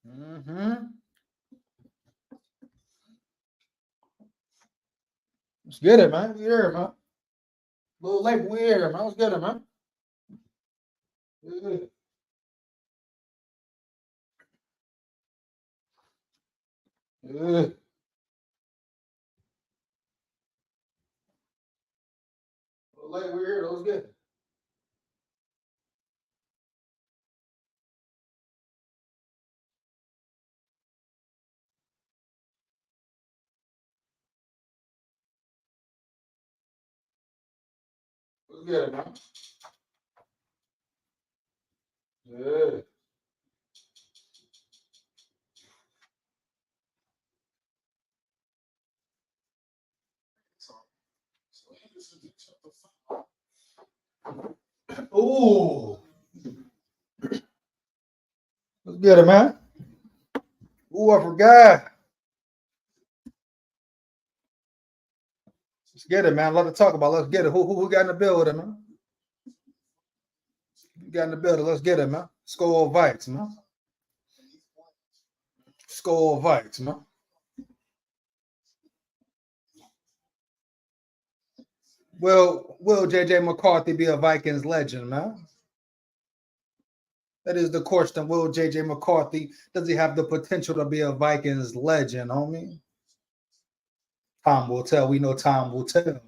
Mm-hmm. Let's get it, man. We here, man. A little late, but we here, man. Let's get it, man. Yeah. Yeah. A little late, we here. Let's get it. Let's get it, man. Yeah. Ooh. Let's get it, man. Ooh, I forgot. Let's get it, man. A lot to talk about. Let's get it. Who got in the building, man? Who got in the building? Let's get it, man. Score Vikes, man. Score Vikes, man. Will JJ McCarthy be a Vikings legend, man? That is the question. Will JJ McCarthy, does he have the potential to be a Vikings legend, homie? Time will tell. We know time will tell.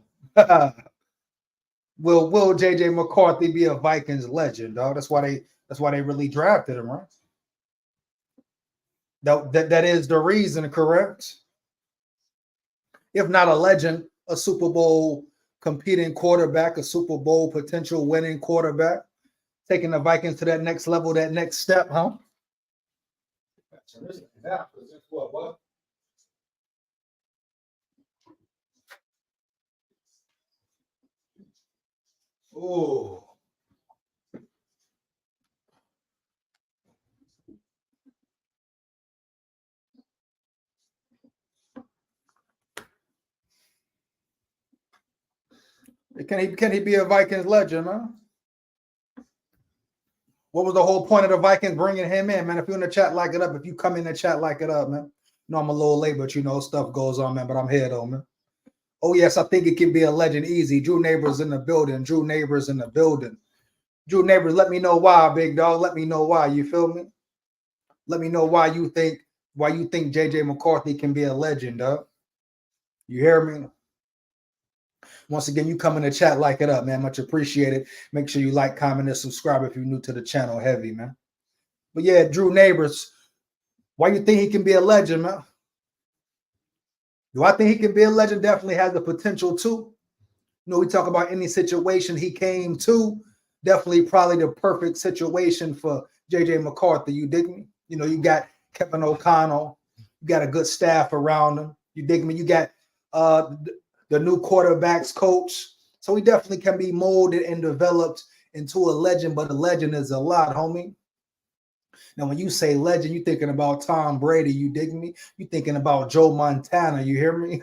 Will JJ McCarthy be a Vikings legend, dog? That's why they really drafted him, right? That is the reason, correct? If not a legend, a Super Bowl competing quarterback, a Super Bowl potential winning quarterback, taking the Vikings to that next level, that next step, huh? What? Oh, can he be a Vikings legend, man? What was the whole point of the Vikings bringing him in, man? If you're in the chat, like it up. If you come in the chat, like it up, man. No, I'm a little late, but stuff goes on, man. But I'm here though, man. Oh yes, I think it can be a legend easy. Drew Neighbors in the building. Drew Neighbors in the building. Drew Neighbors, let me know why, big dog. Let me know why. You feel me? Let me know why you think JJ McCarthy can be a legend, dog. You hear me? Once again, you come in the chat, like it up, man. Much appreciated. Make sure you like, comment, and subscribe if you're new to the channel. Heavy, man. But yeah, Drew Neighbors, why you think he can be a legend, man? Do I think he can be a legend? Definitely has the potential to. We talk about any situation he came to. Definitely probably the perfect situation for JJ McCarthy. You dig me? You got Kevin O'Connell. You got a good staff around him. You dig me? You got uh, the new quarterbacks coach. So he definitely can be molded and developed into a legend, but a legend is a lot, homie. Now, when you say legend, you're thinking about Tom Brady. You dig me? You're thinking about Joe Montana. You hear me?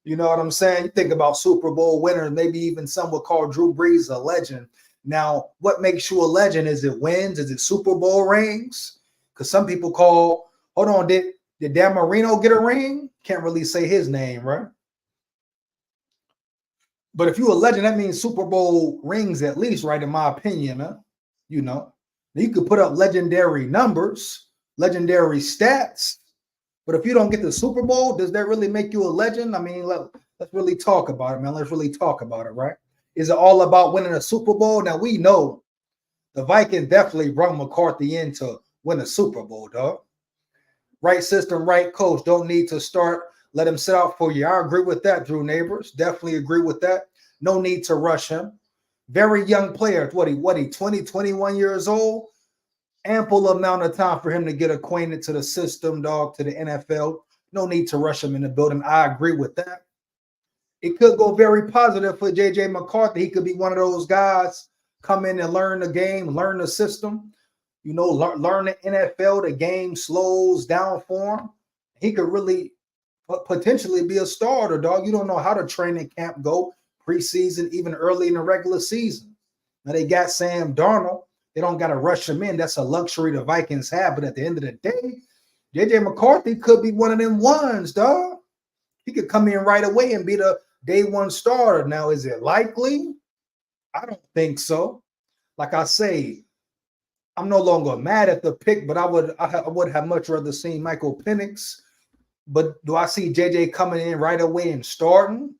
You know what I'm saying? You think about Super Bowl winners, maybe even some would call Drew Brees a legend. Now, what makes you a legend? Is it wins? Is it Super Bowl rings? Because some people hold on, did Dan Marino get a ring? Can't really say his name, right? But if you're a legend, that means Super Bowl rings at least, right? In my opinion, huh? You know, you could put up legendary numbers, legendary stats, but if you don't get the Super Bowl, does that really make you a legend? I mean, let's really talk about it, man. Let's really talk about it, right? Is it all about winning a Super Bowl? Now, we know the Vikings definitely brought McCarthy in to win a Super Bowl, dog. Right system, right coach. Don't need to start. Let him sit out for you. I agree with that, Drew Neighbors. Definitely agree with that. No need to rush him. Very young player. What he 20, 21 years old? Ample amount of time for him to get acquainted to the system, dog, to the NFL. No need to rush him in the building. I agree with that. It could go very positive for JJ McCarthy. He could be one of those guys come in and learn the game, learn the system, learn the NFL. The game slows down for him. He could really potentially be a starter, dog. You don't know how the training camp go, preseason, even early in the regular season. Now they got Sam Darnold. They don't got to rush him in. That's a luxury the Vikings have. But at the end of the day, JJ McCarthy could be one of them ones, dog. He could come in right away and be the day one starter. Now, is it likely? I don't think so. Like I say, I'm no longer mad at the pick, but I would have much rather seen Michael Penix. But do I see JJ coming in right away and starting?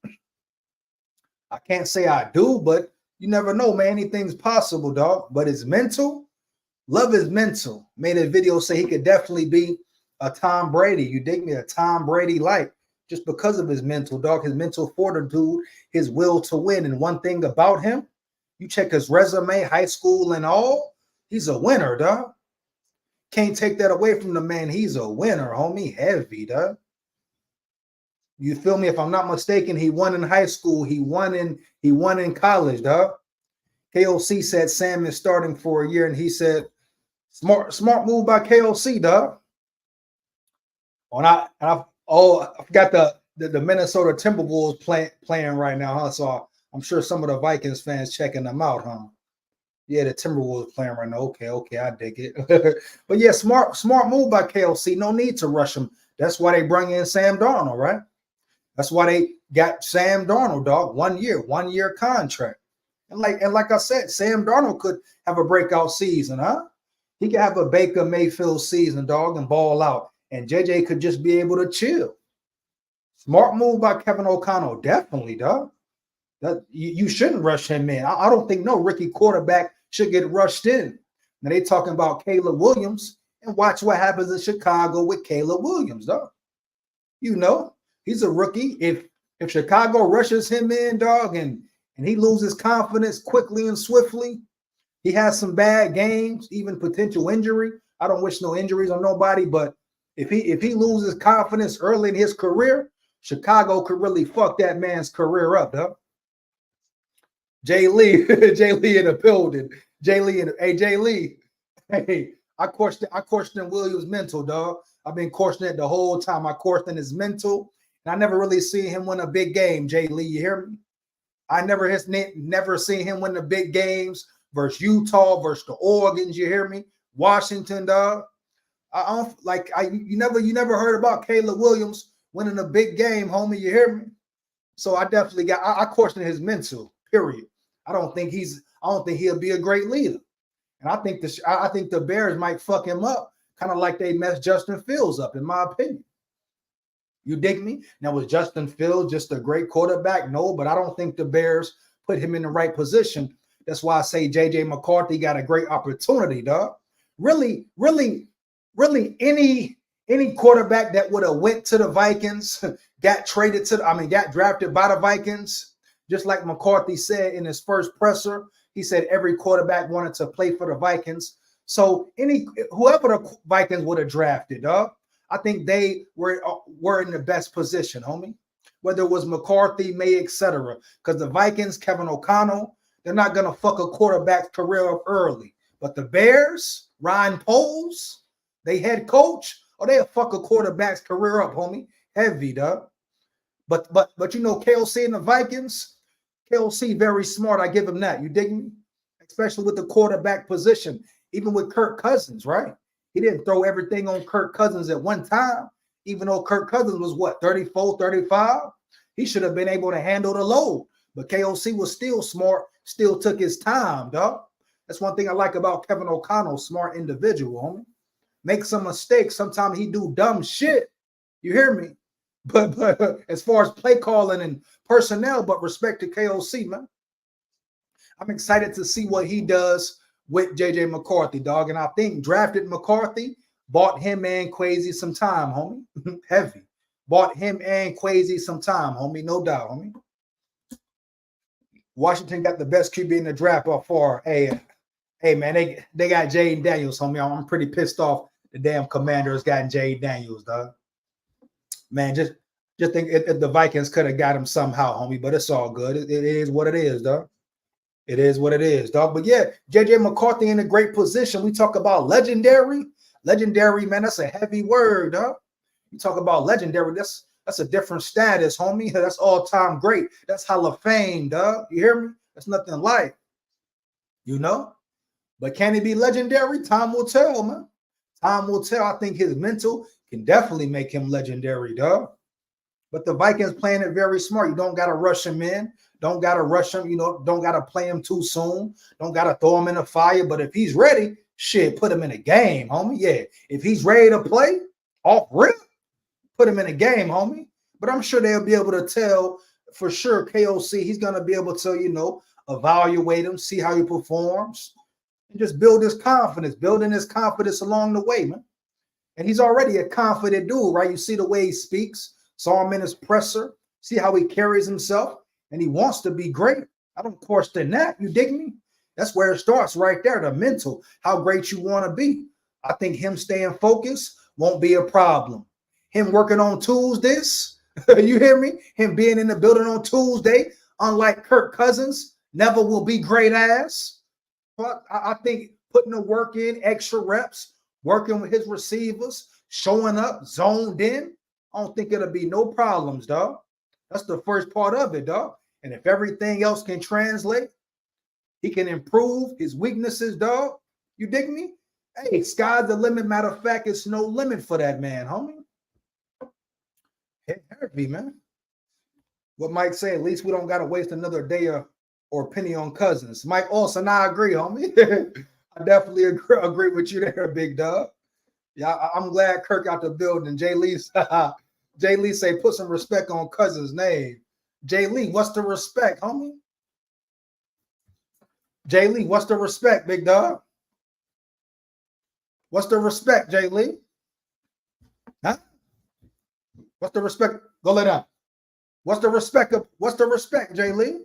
I can't say I do, but you never know, man. Anything's possible, dog. But it's mental. Love is mental. Made a video say he could definitely be a Tom Brady. You dig me? A Tom Brady like just because of his mental, dog. His mental fortitude, his will to win. And one thing about him, you check his resume, high school and all, he's a winner, dog. Can't take that away from the man. He's a winner, homie. Heavy, dog. You feel me? If I'm not mistaken, he won in high school. He won in college, dog. KOC said Sam is starting for a year, and he said, smart move by KOC, dog. I forgot the Minnesota Timberwolves playing right now, huh? So I'm sure some of the Vikings fans checking them out, huh? Yeah, the Timberwolves playing right now. Okay, I dig it. But yeah, smart move by KOC. No need to rush him. That's why they bring in Sam Darnold, right? That's why they got Sam Darnold, dog. 1 year contract. And like I said, Sam Darnold could have a breakout season, huh? He could have a Baker Mayfield season, dog, and ball out. And JJ could just be able to chill. Smart move by Kevin O'Connell, definitely, dog. That you shouldn't rush him in. I don't think no rookie quarterback should get rushed in. Now they talking about Caleb Williams, and watch what happens in Chicago with Caleb Williams, dog. You know, he's a rookie. If Chicago rushes him in, dog, and he loses confidence quickly and swiftly, he has some bad games, even potential injury. I don't wish no injuries on nobody, but if he loses confidence early in his career, Chicago could really fuck that man's career up, dog. Jay Lee in the building. Jay Lee. Hey, I questioned Williams' mental, dog. I've been questioning it the whole time. I questioned his mental, and I never really seen him win a big game. Jay Lee, you hear me? I never seen him win the big games versus Utah, versus the Oregons. You hear me? Washington, dog. You never heard about Caleb Williams winning a big game, homie. You hear me? So I definitely I question his mental. Period. I don't think he'll be a great leader, and I think the Bears might fuck him up, kind of like they messed Justin Fields up, in my opinion. You dig me? Now, was Justin Fields just a great quarterback? No, but I don't think the Bears put him in the right position. That's why I say JJ McCarthy got a great opportunity, dog. Really, any quarterback that would have went to the Vikings, got drafted by the Vikings, just like McCarthy said in his first presser, he said every quarterback wanted to play for the Vikings. So whoever the Vikings would have drafted, dog, I think they were in the best position, homie. Whether it was McCarthy, May, etc. Because the Vikings, Kevin O'Connell, they're not gonna fuck a quarterback's career up early. But the Bears, Ryan Poles, they head coach, they'll fuck a quarterback's career up, homie. Heavy, dog. But you know, KOC and the Vikings, KOC very smart. I give him that. You dig me? Especially with the quarterback position, even with Kirk Cousins, right? He didn't throw everything on Kirk Cousins at one time, even though Kirk Cousins was what, 34, 35? He should have been able to handle the load. But KOC was still smart, still took his time, dog. That's one thing I like about Kevin O'Connell, smart individual, homie. Make some mistakes. Sometimes he do dumb shit. You hear me? But as far as play calling and personnel, but respect to KOC, man. I'm excited to see what he does with JJ McCarthy, dog. And I think drafted McCarthy, bought him and Quasi some time, homie. Heavy. Bought him and Quasi some time, homie. No doubt, homie. Washington got the best QB in the draft by far. Hey, man, they got Jay Daniels, homie. I'm pretty pissed off the damn Commanders got Jay Daniels, dog. Man, just think if the Vikings could have got him somehow, homie, but it's all good. It is what it is, dog. It is what it is, dog. But yeah, JJ McCarthy in a great position. We talk about legendary, man. That's a heavy word, dog. You talk about legendary. That's a different status, homie. That's all-time great. That's Hall of Fame, dog. You hear me? That's nothing like, you know. But can he be legendary? Time will tell, man. Time will tell. I think his mental can definitely make him legendary, dog. But the Vikings playing it very smart. You don't got to rush him in. Don't got to rush him. Don't got to play him too soon. Don't got to throw him in the fire. But if he's ready, shit, put him in a game, homie. Yeah. If he's ready to play off rip, put him in a game, homie. But I'm sure they'll be able to tell for sure, KOC, he's going to be able to, evaluate him, see how he performs, and just building his confidence along the way, man. And he's already a confident dude, right? You see the way he speaks, saw him in his presser, see how he carries himself, and he wants to be great. I don't question that. You dig me? That's where it starts right there, the mental, how great you want to be. I think him staying focused won't be a problem. Him working on Tuesdays, you hear me? Him being in the building on Tuesday, unlike Kirk Cousins, never will be great ass. But I think putting the work in, extra reps, working with his receivers, showing up, zoned in, I don't think it'll be no problems, dog. That's the first part of it, dog. And if everything else can translate, he can improve his weaknesses, dog. You dig me? Hey, sky's the limit. Matter of fact, it's no limit for that man, homie. Heavy, man. What Mike say, at least we don't got to waste another day or penny on Cousins. Mike Olsen, I agree, homie. I definitely agree with you there, big dog. Yeah, I'm glad Kirk out the building. Jay Lee say, put some respect on Cousins' name. Jay Lee, what's the respect, homie? Jay Lee, what's the respect, big dog? What's the respect, Jay Lee? Huh? What's the respect? Go lay down. What's the respect, Jay Lee?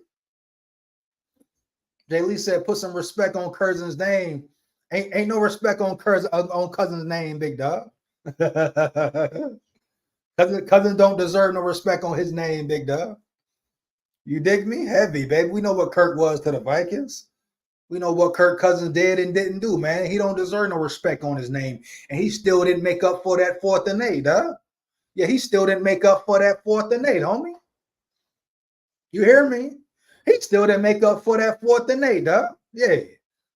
Jay Lee said, put some respect on Cousins' name. Ain't no respect on Cousins' name, big dog. Cousins don't deserve no respect on his name, big dog. You dig me? Heavy, baby. We know what Kirk was to the Vikings. We know what Kirk Cousins did and didn't do, man. He don't deserve no respect on his name. And he still didn't make up for that 4th and 8, dog. Yeah, he still didn't make up for that 4th and 8, homie. You hear me? He still didn't make up for that 4th and 8, dog. Yeah.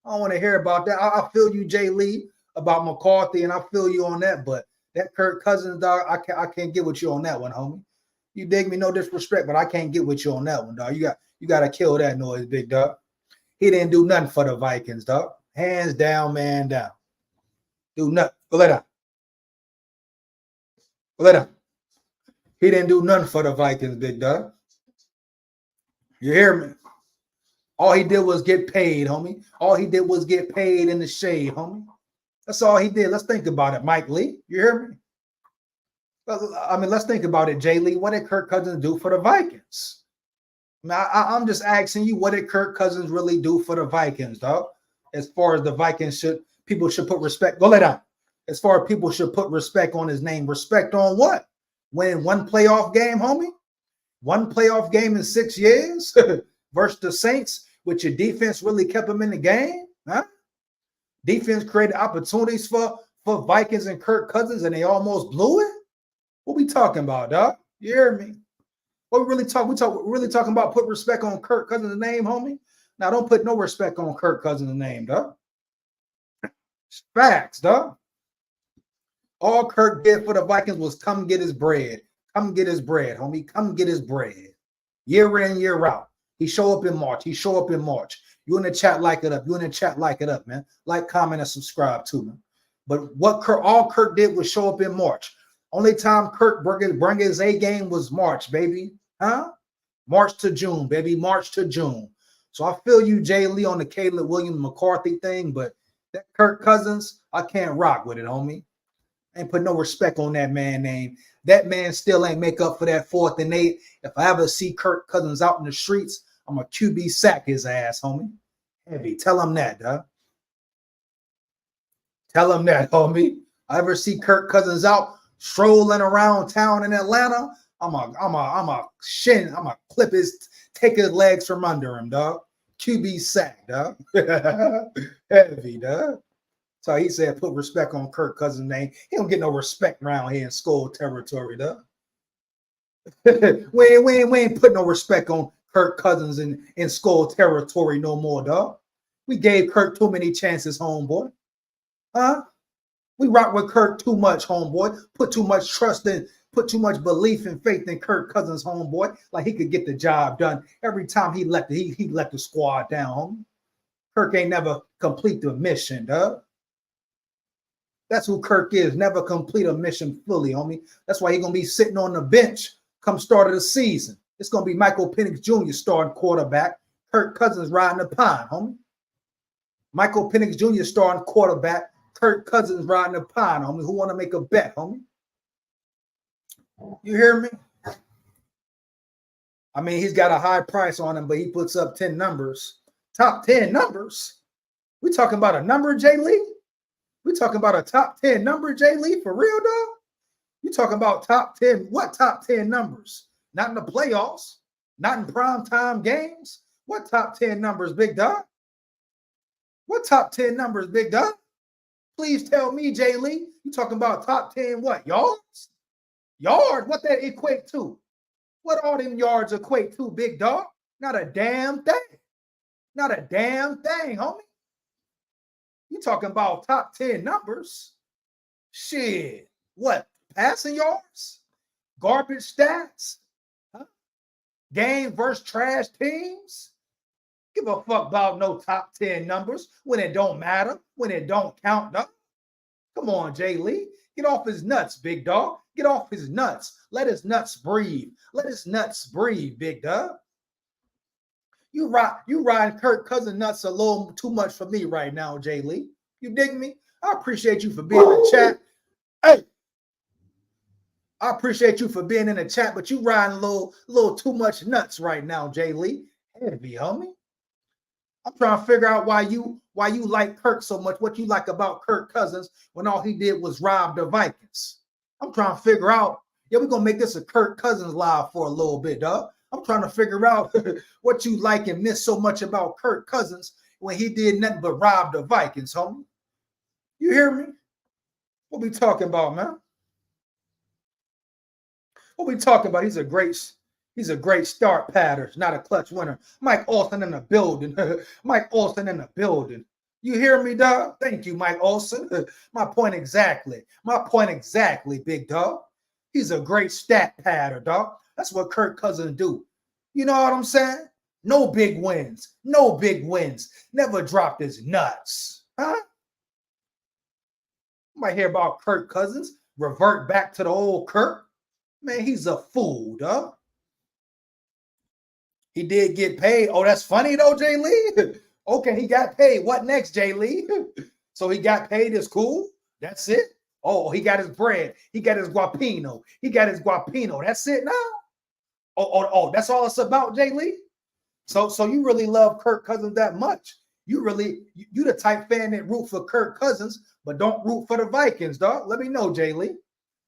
I don't want to hear about that. I feel you, Jay Lee, about McCarthy, and I feel you on that. But that Kirk Cousins, dog, I can't get with you on that one, homie. You dig me? No disrespect, but I can't get with you on that one, dog. You got to kill that noise, big dog. He didn't do nothing for the Vikings, dog. Hands down, man down. Do nothing. Go lay down. Go lay down. He didn't do nothing for the Vikings, big dog. You hear me? All he did was get paid, homie. All he did was get paid in the shade, homie. That's all he did. Let's think about it, Mike Lee. You hear me? I mean, let's think about it, Jay Lee. What did Kirk Cousins do for the Vikings? I'm just asking you, what did Kirk Cousins really do for the Vikings, dog? As far as the Vikings people should put respect. Go lay down. As far as people should put respect on his name. Respect on what? Win one playoff game, homie? One playoff game in 6 years versus the Saints, which your defense really kept them in the game? Huh? Defense created opportunities for Vikings and Kirk Cousins, and they almost blew it? What we talking about, dog? You hear me? What we really talking about put respect on Kirk Cousins' name, homie? Now, don't put no respect on Kirk Cousins' name, dog. Facts, dog. All Kirk did for the Vikings was come get his bread. Come get his bread, homie. Come get his bread. Year in, year out. He show up in March. You in the chat, like it up. Man. Like, comment, and subscribe too, man. But what all Kirk did was show up in March. Only time Kirk bring his A game was March, baby. Huh? March to June, baby. March to June. So I feel you, Jay Lee, on the Caleb Williams McCarthy thing, but that Kirk Cousins, I can't rock with it, homie. Ain't put no respect on that man name. That man still ain't make up for that 4th and 8. If I ever see Kirk Cousins out in the streets, I'm a QB sack his ass, homie. Heavy. Tell him that, dog. Tell him that, homie. I ever see Kirk Cousins out strolling around town in Atlanta, I'm a take his legs from under him, dog. QB sack, dog. Heavy, dog. So he said, put respect on Kirk Cousins' name. He don't get no respect around here in Skull territory, dog. we ain't put no respect on Kirk Cousins in Skull territory no more, dog. We gave Kirk too many chances, homeboy. Huh? We rock with Kirk too much, homeboy. Put too much trust in, put too much belief and faith in Kirk Cousins, homeboy. Like he could get the job done. Every time he let the squad down, homie. Kirk ain't never complete the mission, dog. That's who Kirk is. Never complete a mission fully, homie. That's why he's gonna be sitting on the bench come start of the season. It's gonna be Michael Penix Jr. starting quarterback. Kirk Cousins riding the pine, homie. Michael Penix Jr. starting quarterback. Kirk Cousins riding the pine, homie. Who want to make a bet, homie? You hear me? I mean, he's got a high price on him, but he puts up 10 numbers. Top 10 numbers? We talking about a number, Jay Lee? We talking about a top 10 number, Jay Lee? For real, dog? You talking about top 10? What top 10 numbers? Not in the playoffs. Not in primetime games. What top 10 numbers, big dog? What top 10 numbers, big dog? Please tell me, Jay Lee. You talking about top 10 what? Yards? Yard? What that equate to? What all them yards equate to, big dog? Not a damn thing. Not a damn thing, homie. You talking about top 10 numbers? Shit. What? Passing yards? Garbage stats? Huh? Game versus trash teams? Give a fuck about no top 10 numbers when it don't matter, when it don't count. No. Come on, Jay Lee. Get off his nuts, big dog. Get off his nuts. Let his nuts breathe. Let his nuts breathe, big dog. You riding Kirk Cousins nuts a little too much for me right now, Jay Lee. You dig me? I appreciate you for being in the chat. Hey, I appreciate you for being in the chat, but you riding a little too much nuts right now, Jay Lee. Heavy, homie. I'm trying to figure out why you like Kirk so much, what you like about Kirk Cousins when all he did was rob the Vikings. I'm trying to figure out, yeah, we're going to make this a Kirk Cousins live for a little bit, dog. I'm trying to figure out what you like and miss so much about Kirk Cousins when he did nothing but rob the Vikings, homie. You hear me? What we talking about, man? What we talking about? He's a great start pattern, not a clutch winner. Mike Olsen in the building. Mike Olsen in the building. You hear me, dog? Thank you, Mike Olsen. My point exactly. My point exactly, big dog. He's a great stat pattern, dog. That's what Kirk Cousins do. You know what I'm saying? No big wins. No big wins. Never dropped his nuts. Huh? You might hear about Kirk Cousins. Revert back to the old Kirk. Man, he's a fool, dog. He did get paid. Oh, that's funny though, Jay Lee. Okay, he got paid. What next, Jay Lee? So he got paid. It's cool. That's it. Oh, he got his bread. He got his guapino. He got his guapino. That's it now. Oh, that's all it's about, Jay Lee. So you really love Kirk Cousins that much? You the type fan that root for Kirk Cousins, but don't root for the Vikings, dog. Let me know, Jay Lee.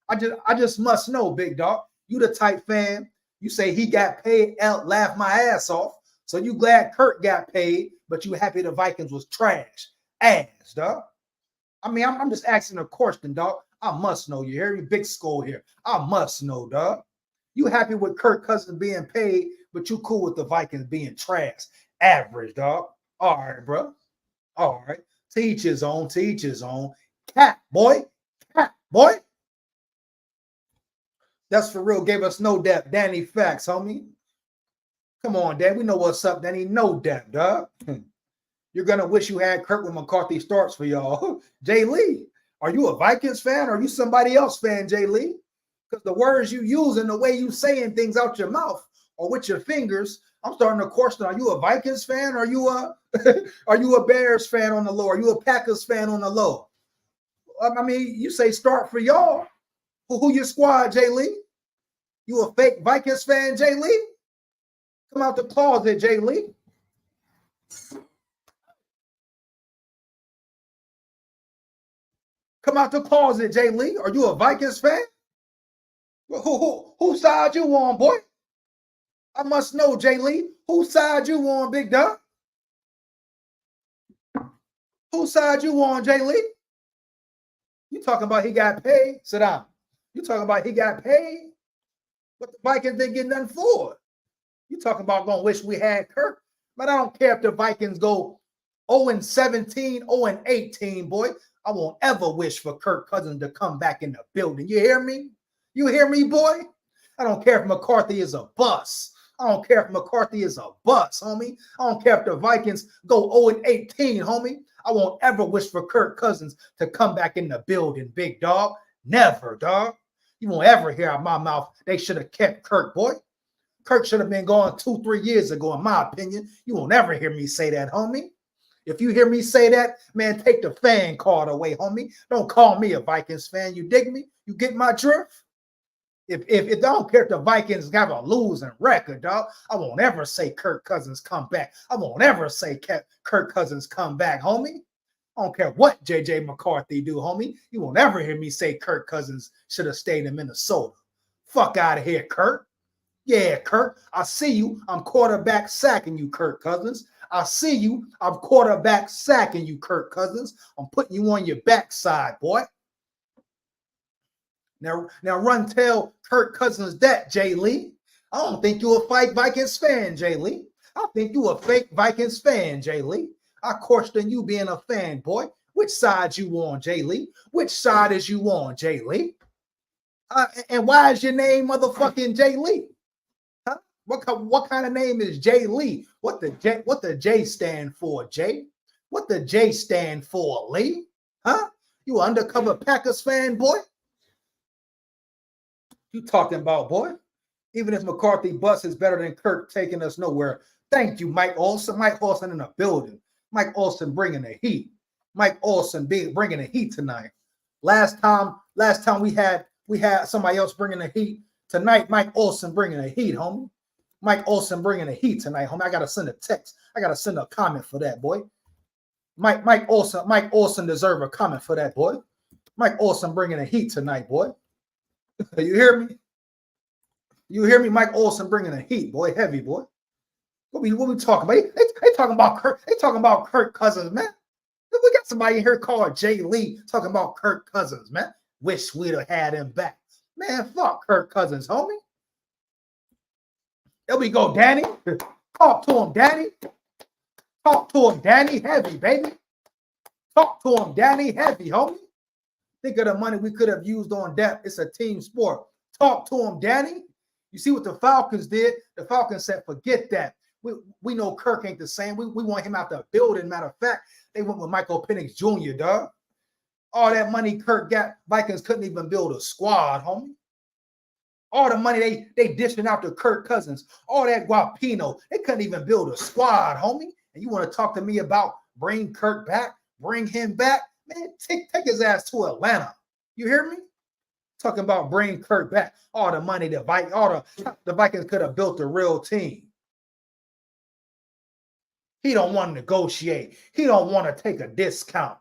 I just must know, big dog. You the type fan. You say he got paid, laugh my ass off. So you glad Kirk got paid, but you happy the Vikings was trash. Ass, dog. I mean, I'm just asking a question, dog. I must know. You hear me? Big skull here. I must know, dog. You happy with Kirk Cousins being paid, but you cool with the Vikings being trash. Average, dog. All right, bro. All right. To each his own. To each his own. Cat, boy. Cat, boy. That's for real. Gave us no depth. Danny Facts, homie. Come on, Dan. We know what's up, Danny. No depth, dog. You're going to wish you had Kirk when McCarthy starts for y'all. Jay Lee, are you a Vikings fan or are you somebody else fan, Jay Lee? Because the words you use and the way you saying things out your mouth or with your fingers, I'm starting to question, are you a Vikings fan? Or are you a Bears fan on the low? Are you a Packers fan on the low? I mean, you say start for y'all. Who your squad, Jay Lee? You a fake Vikings fan, Jay Lee? Come out the closet, Jay Lee. Come out the closet, Jay Lee. Are you a Vikings fan? Who side you on, boy? I must know, Jay Lee. Whose side you on, big dog? Whose side you on, Jay Lee? You talking about he got paid? Sit down. You talking about he got paid? But the Vikings didn't get nothing for it. You talking about gonna wish we had Kirk? But I don't care if the Vikings go 0-17, 0-18, boy. I won't ever wish for Kirk Cousins to come back in the building. You hear me? You hear me, boy? I don't care if McCarthy is a bust. I don't care if McCarthy is a bust, homie. I don't care if the Vikings go 0-18, homie. I won't ever wish for Kirk Cousins to come back in the building, big dog. Never, dog. You won't ever hear out my mouth they should have kept Kirk, boy. Kirk should have been gone 2-3 years ago, in my opinion. You won't ever hear me say that, homie. If you hear me say that, man, take the fan card away, homie. Don't call me a Vikings fan. You dig me? You get my drift? If I don't care if the Vikings have a losing record, dog, I won't ever say Kirk Cousins come back. I won't ever say Kirk Cousins come back, homie. I don't care what JJ McCarthy do, homie. You won't ever hear me say Kirk Cousins should have stayed in Minnesota. Fuck out of here, Kirk. Yeah, Kirk, I see you. I'm quarterback sacking you, Kirk Cousins. I see you. I'm quarterback sacking you, Kirk Cousins. I'm putting you on your backside, boy. Now run tell Kirk Cousins that, Jay Lee. I don't think you're a fake Vikings fan, Jay Lee. I think you a fake Vikings fan, Jay Lee. I question you being a fan, boy. Which side you on, Jay Lee? Which side is you on, Jay Lee? And why is your name motherfucking Jay Lee? Huh? What kind of name is Jay Lee? What the J stand for, Jay? What the J stand for, Lee? Huh? You undercover Packers fan, boy? You talking about, boy? Even if McCarthy bust is better than Kirk taking us nowhere. Thank you, Mike Olsen. Mike Olsen in the building. Mike Olsen bringing the heat. Mike Olsen bringing the heat tonight. Last time we had somebody else bringing the heat. Tonight, Mike Olsen bringing the heat, homie. Mike Olsen bringing the heat tonight, homie. I gotta send a text. I gotta send a comment for that, boy. Mike Olsen deserve a comment for that, boy. Mike Olsen bringing the heat tonight, boy. You hear me? You hear me? Mike Olsen bringing the heat, boy. Heavy, boy. What we talking about? They talking about Kirk. They talking about Kirk Cousins, man. We got somebody in here called Jay Lee talking about Kirk Cousins, man. Wish we'd have had him back. Man, fuck Kirk Cousins, homie. There we go, Danny. Talk to him, Danny. Talk to him, Danny. Heavy, baby. Talk to him, Danny. Heavy, homie. Think of the money we could have used on depth. It's a team sport. Talk to him, Danny. You see what the Falcons did? The Falcons said, forget that. We know Kirk ain't the same. We want him out the building. Matter of fact, they went with Michael Penix Jr., dog. All that money Kirk got, Vikings couldn't even build a squad, homie. All the money they dishing out to Kirk Cousins, all that guapino, they couldn't even build a squad, homie. And you want to talk to me about bring Kirk back, bring him back? Man, take his ass to Atlanta. You hear me? Talking about bring Kirk back. All the money the Vikings could have built a real team. He don't want to negotiate. He don't want to take a discount.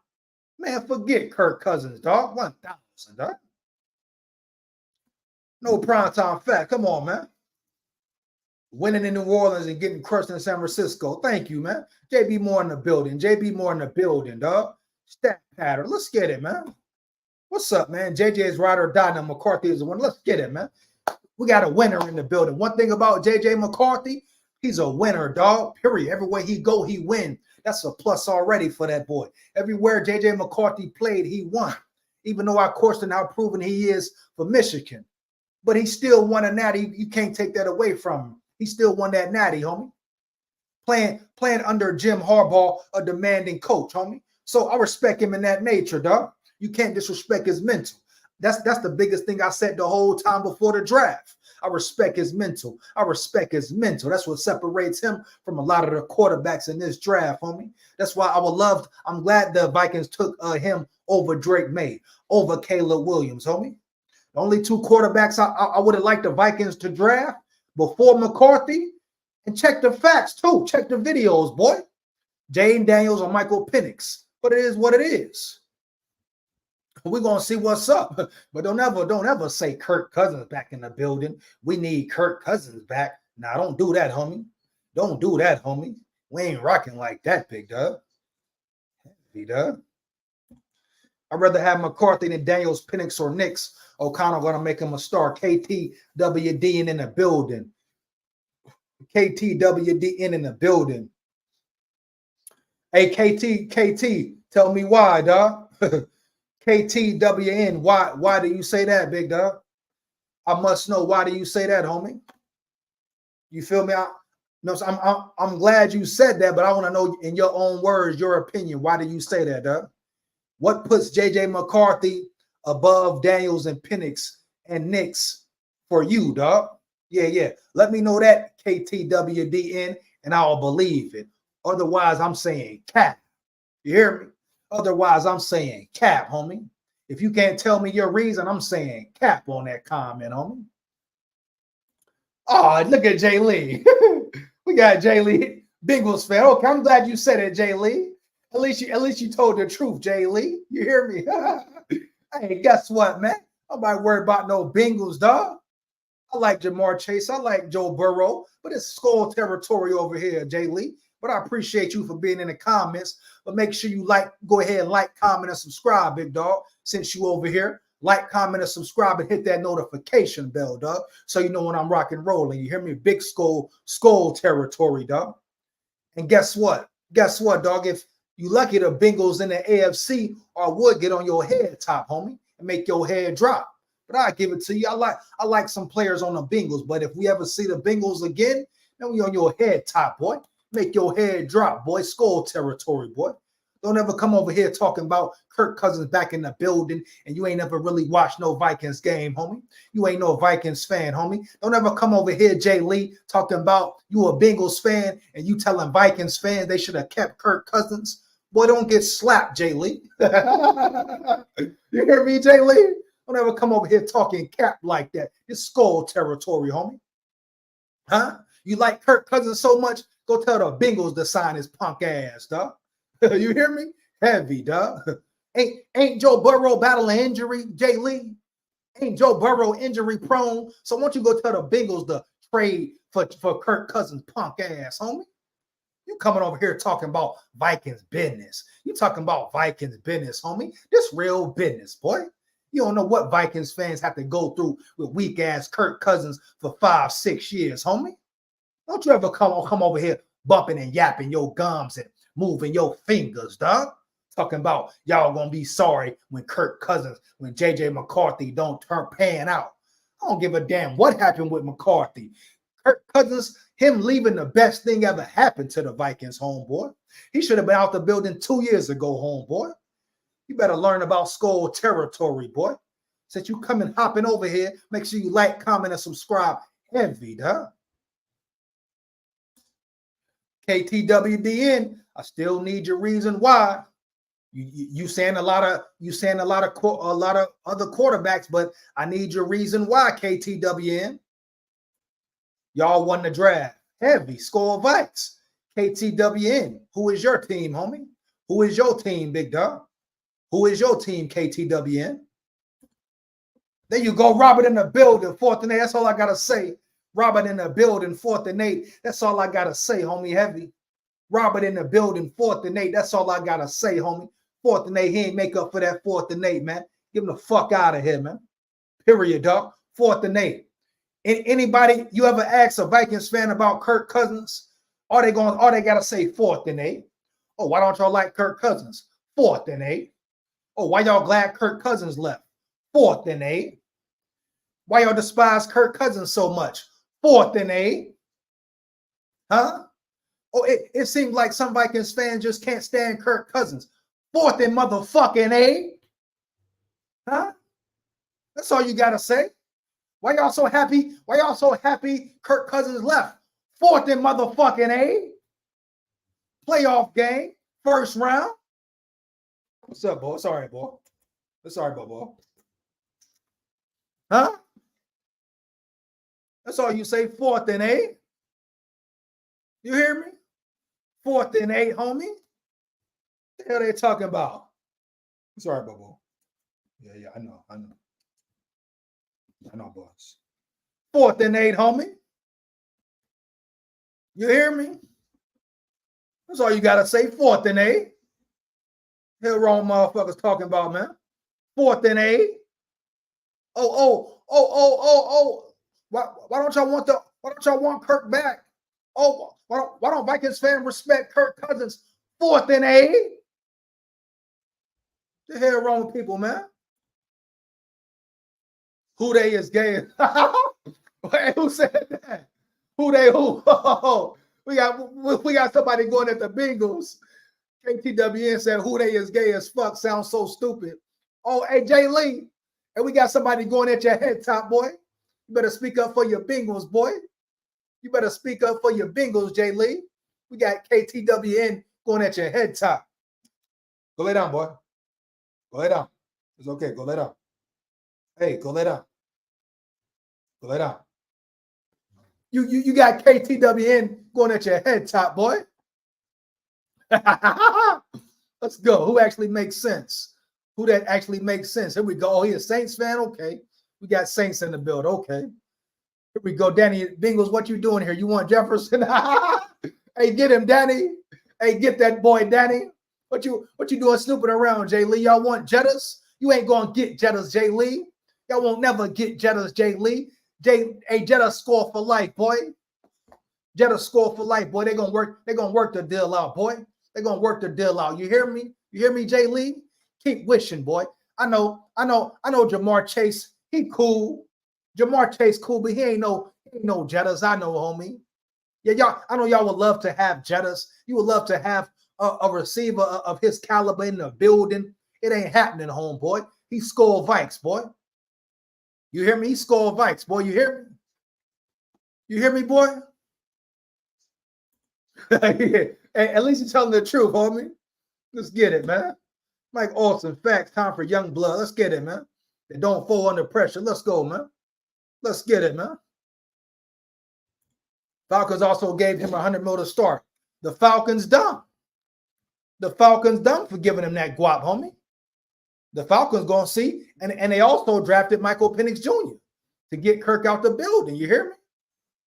Man, forget Kirk Cousins, dog. 1,000, dog. No primetime fact. Come on, man. Winning in New Orleans and getting crushed in San Francisco. Thank you, man. JB Moore in the building. JB Moore in the building, dog. Stat pattern. Let's get it, man. What's up, man? JJ is ride or die. Now McCarthy is the winner. Let's get it, man. We got a winner in the building. One thing about JJ McCarthy, he's a winner, dog. Period. Everywhere he go, he win. That's a plus already for that boy. Everywhere JJ McCarthy played, he won. Even though I questioned how proven he is for Michigan. But he still won a natty. You can't take that away from him. He still won that natty, homie. Playing under Jim Harbaugh, a demanding coach, homie. So I respect him in that nature, dog. You can't disrespect his mental. That's the biggest thing I said the whole time before the draft. I respect his mental. I respect his mental. That's what separates him from a lot of the quarterbacks in this draft, homie. That's why I'm glad the Vikings took him over Drake May, over Caleb Williams, homie. The only two quarterbacks I would have liked the Vikings to draft before McCarthy, and check the facts too. Check the videos, boy. Jane Daniels or Michael Penix. But it is what it is. We're gonna see what's up. But don't ever say Kirk Cousins back in the building. We need Kirk Cousins back. Nah, don't do that, homie. Don't do that, homie. We ain't rocking like that, big dog. Big dog. I'd rather have McCarthy than Daniels, Penix, or Nix. O'Connell gonna make him a star. KTWD in the building. KTWDN in the building. Hey, KT, tell me why, dog. KTWN, why do you say that, big dog? I must know, why do you say that, homie? You feel me? I'm glad you said that, but I want to know in your own words, your opinion. Why do you say that, dog? What puts JJ McCarthy above Daniels and Penix and Knicks for you, dog? Yeah. Let me know that, KTWDN, and I'll believe it. Otherwise, I'm saying cap. You hear me? Otherwise, I'm saying cap, homie. If you can't tell me your reason, I'm saying cap on that comment, homie. Oh, look at Jay Lee. We got Jay Lee, Bengals fan. Okay, I'm glad you said it, Jay Lee. At least you told the truth, Jay Lee. You hear me? Hey, guess what, man? I'm not worried about no Bengals, dog. I like Jamar Chase. I like Joe Burrow, but it's skull territory over here, Jay Lee. But I appreciate you for being in the comments. But make sure you go ahead and like, comment, and subscribe, big dog. Since you over here, like, comment, and subscribe, and hit that notification bell, dog, so you know when I'm rock and rolling. You hear me? Big skull territory, dog. And guess what? Dog? If you lucky the Bengals in the AFC, I would get on your head top, homie, and make your head drop. But I give it to you. I like some players on the Bengals, but if we ever see the Bengals again, then we on your head top, boy. Make your head drop, boy. Skull territory, boy. Don't ever come over here talking about Kirk Cousins back in the building and you ain't ever really watched no Vikings game, homie. You ain't no Vikings fan, homie. Don't ever come over here, Jay Lee, talking about you a Bengals fan and you telling Vikings fans they should have kept Kirk Cousins. Boy, don't get slapped, Jay Lee. You hear me, Jay Lee? Don't ever come over here talking cap like that. It's skull territory, homie. Huh? You like Kirk Cousins so much, go tell the Bengals to sign his punk ass, dog. You hear me? Heavy, dog. Ain't Joe Burrow battling injury, Jay Lee? Ain't Joe Burrow injury prone? So why don't you go tell the Bengals to trade for Kirk Cousins' punk ass, homie? You coming over here talking about Vikings business. You talking about Vikings business, homie. This real business, boy. You don't know what Vikings fans have to go through with weak-ass Kirk Cousins for 5-6 years, homie. Don't you ever come over here bumping and yapping your gums and moving your fingers, dog. Talking about y'all gonna be sorry when Kirk Cousins, when JJ McCarthy don't pan out. I don't give a damn what happened with McCarthy. Kirk Cousins, him leaving, the best thing ever happened to the Vikings, homeboy. He should have been out the building 2 years ago, homeboy. You better learn about skull territory, boy. Since you coming hopping over here, make sure you like, comment, and subscribe. Heavy, dog. KTWDN, I still need your reason why. You saying a lot of other quarterbacks, but I need your reason why, KTWN. Y'all won the draft. Heavy score Vikes. KTWN. Who is your team, homie? Who is your team, big dog? Who is your team, KTWN? There you go, Robert in the building, 4th and 8. That's all I gotta say. Robert in the building, 4th and 8. That's all I gotta say, homie. Heavy. Robert in the building, 4th and 8. That's all I gotta say, homie. 4th and 8. He ain't make up for that 4th and 8, man. Get him the fuck out of here, man. Period, dog. 4th and 8. Anybody you ever ask a Vikings fan about Kirk Cousins? All they gotta say 4th and 8. Oh, why don't y'all like Kirk Cousins? 4th and 8. Oh, why y'all glad Kirk Cousins left? 4th and 8. Why y'all despise Kirk Cousins so much? 4th and 8. Huh? Oh, it seems like some Vikings fans just can't stand Kirk Cousins. 4th and motherfucking 8. Huh? That's all you gotta say. Why y'all so happy? Why y'all so happy Kirk Cousins left? 4th and motherfucking 8. Playoff game, 1st round. What's up, boy? Sorry, boy. Sorry, boy. Huh? That's all you say, 4th and 8. You hear me? 4th and 8, homie. What the hell they talking about? Sorry, boy. Yeah, I know, boss. 4th and 8, homie. You hear me? That's all you gotta say, 4th and 8. Hell wrong motherfuckers talking about, man. 4th and 8. Oh. Why don't y'all want Kirk back? Oh, why don't Vikings fans respect Kirk Cousins? 4th and 8. The hell wrong with people, man? Who they is gay? Hey, who said that? Who they who? We got somebody going at the Bengals. KTWN said who they is gay as fuck. Sounds so stupid. Oh, hey, Jay Lee. And we got somebody going at your head top, boy. You better speak up for your Bengals, boy. You better speak up for your Bengals, Jay Lee. We got KTWN going at your head top. Go lay down, boy. Go lay down. It's okay. Go lay down. Hey, go lay down. Go lay down. You got KTWN going at your head top, boy. Let's go. Who actually makes sense? Who that actually makes sense? Here we go. Oh, he a Saints fan? Okay. We got Saints in the build. Okay. Here we go. Danny Bengals, what you doing here? You want Jefferson? Hey, get him, Danny. Hey, get that boy, Danny. What you doing snooping around, Jay Lee? Y'all want Jettas? You ain't gonna get Jettas, Jay Lee. Y'all won't never get Jettas, Jay Lee. Jetta score for life, boy. Jetta score for life, boy. They're gonna work the deal out, boy. They're gonna work the deal out. You hear me? You hear me, Jay Lee? Keep wishing, boy. I know Jamar Chase, he cool. Jamar Chase cool, but he ain't no Jettas. I know, homie. Yeah, I know y'all would love to have Jettas. You would love to have a receiver of his caliber in the building. It ain't happening, homeboy. He scored Vikes, boy. You hear me? He scored Vikes, boy. You hear me? You hear me, boy? Hey, at least you're telling the truth, homie. Let's get it, man. Like awesome facts, time for young blood. Let's get it, man. They don't fall under pressure. Let's go, man. Let's get it, man. Falcons also gave him $100 million to start. The Falcons dumb. The Falcons dumb for giving him that guap, homie. The Falcons gonna see, and they also drafted Michael Penix Jr. to get Kirk out the building. You hear me?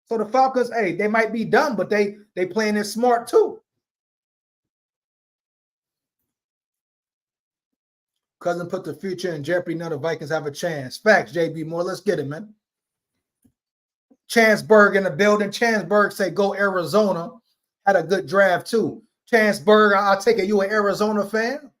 So the Falcons, hey, they might be dumb, but they playing it smart too. Cousin put the future in jeopardy. None of the Vikings have a chance. Facts, JB Moore. Let's get it, man. Chansberg in the building. Chansberg say go Arizona. Had a good draft too. Chansberg, I'll take it. You an Arizona fan?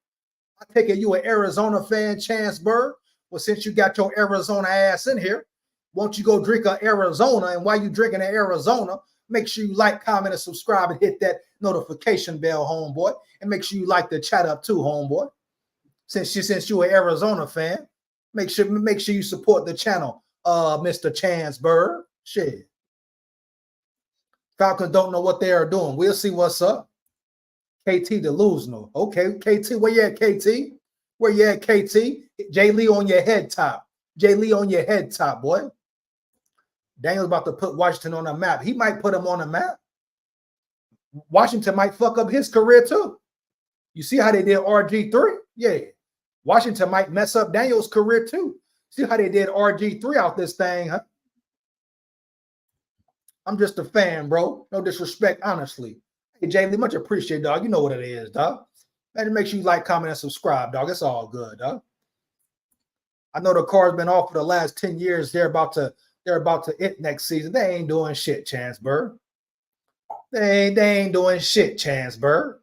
I take it you an Arizona fan, Chansberg. Well, since you got your Arizona ass in here, won't you go drink an Arizona? And while you drinking an Arizona, make sure you like, comment, and subscribe, and hit that notification bell, homeboy. And make sure you like the chat up too, homeboy. Since you're an Arizona fan, make sure you support the channel, Mr. Chansberg. Shit. Falcons don't know what they are doing. We'll see what's up. KT delusional. Okay, KT, where you at, KT? Where you at, KT? Jay Lee on your head top. Jay Lee on your head top, boy. Daniel's about to put Washington on the map. He might put him on the map. Washington might fuck up his career too. You see how they did RG3? Yeah. Washington might mess up Daniel's career too. See how they did RG3 out this thing, huh? I'm just a fan, bro. No disrespect, honestly. Hey, Jay Lee, much appreciated, dog. You know what it is, dog. And make sure you like, comment, and subscribe, dog. It's all good, dog. I know the card's been off for the last 10 years. They're about to hit next season. They ain't doing shit, Chansberg. They ain't doing shit, Chansberg.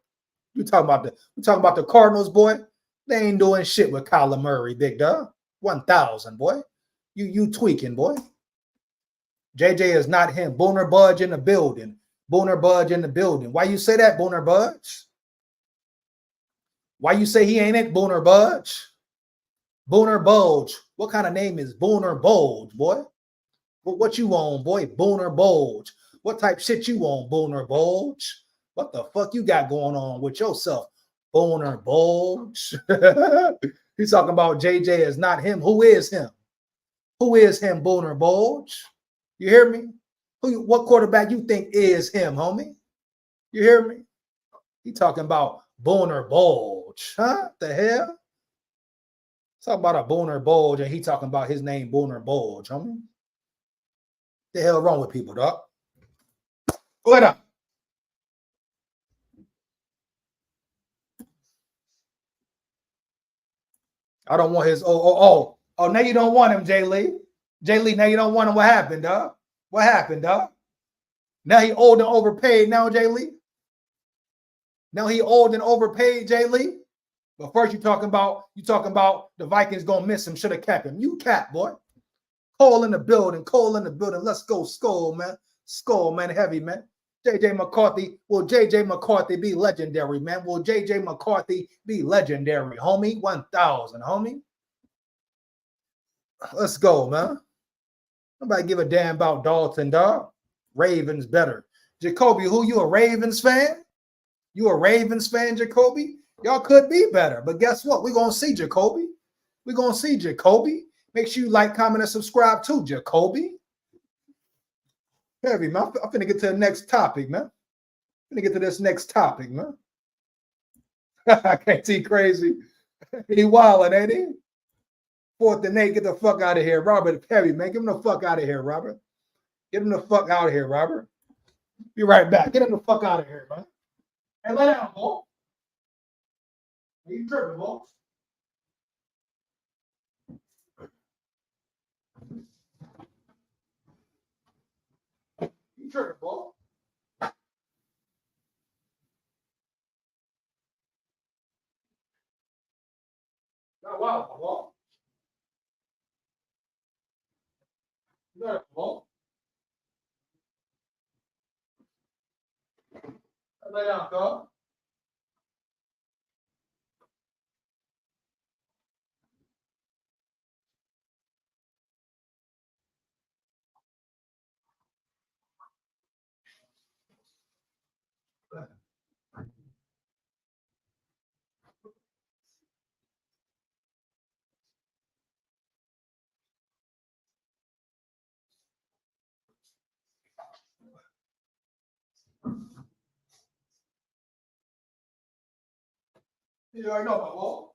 We talking about the Cardinals, boy. They ain't doing shit with Kyler Murray, big dog. 1,000, boy. You tweaking, boy. JJ is not him. Booner Budge in the building. Booner Budge in the building. Why you say that, Booner Budge? Why you say he ain't it, Booner Budge? Booner Bulge. What kind of name is Booner Bulge, boy? What you on, boy? Booner Bulge. What type shit you on, Booner Bulge? What the fuck you got going on with yourself, Booner Bulge? He's talking about JJ is not him. Who is him? Who is him, Booner Bulge? You hear me? What quarterback you think is him, homie? You hear me? He talking about Booner Bulge. Huh? The hell? Talking about a Booner Bulge and he talking about his name Booner Bulge, homie. The hell wrong with people, dog? Go ahead up. I don't want his oh, now you don't want him, Jay Lee. Jay Lee, now you don't want him. What happened, dog? What happened, dog? Now he old and overpaid now, Jay Lee. Now he old and overpaid, Jay Lee. But first you talking about the Vikings gonna miss him, should have kept him. You cap, boy. Cole in the building, Let's go, Skull, man, heavy, man. JJ McCarthy, will JJ McCarthy be legendary, man? Will JJ McCarthy be legendary, homie? 1,000, homie. Let's go, man. Nobody give a damn about Dalton, dog. Ravens better. Jacoby, who you a Ravens fan? You a Ravens fan, Jacoby? Y'all could be better, but guess what? We're going to see Jacoby. We're going to see Jacoby. Make sure you like, comment, and subscribe too, Jacoby. Heavy, man. I'm finna get to the next topic, man. I'm finna get to this next topic, man. I can't see crazy. He wildin', ain't he? 4th and 8, get the fuck out of here. Robert Heavy, man. Get him the fuck out of here, Robert. Get him the fuck out of here, Robert. Be right back. Get him the fuck out of here, man. Hey, lay down, boy. You tripping, boy. You tripping, boy. Got wild, boy. You got it, boy. Lay down, dog. You already know, my boy.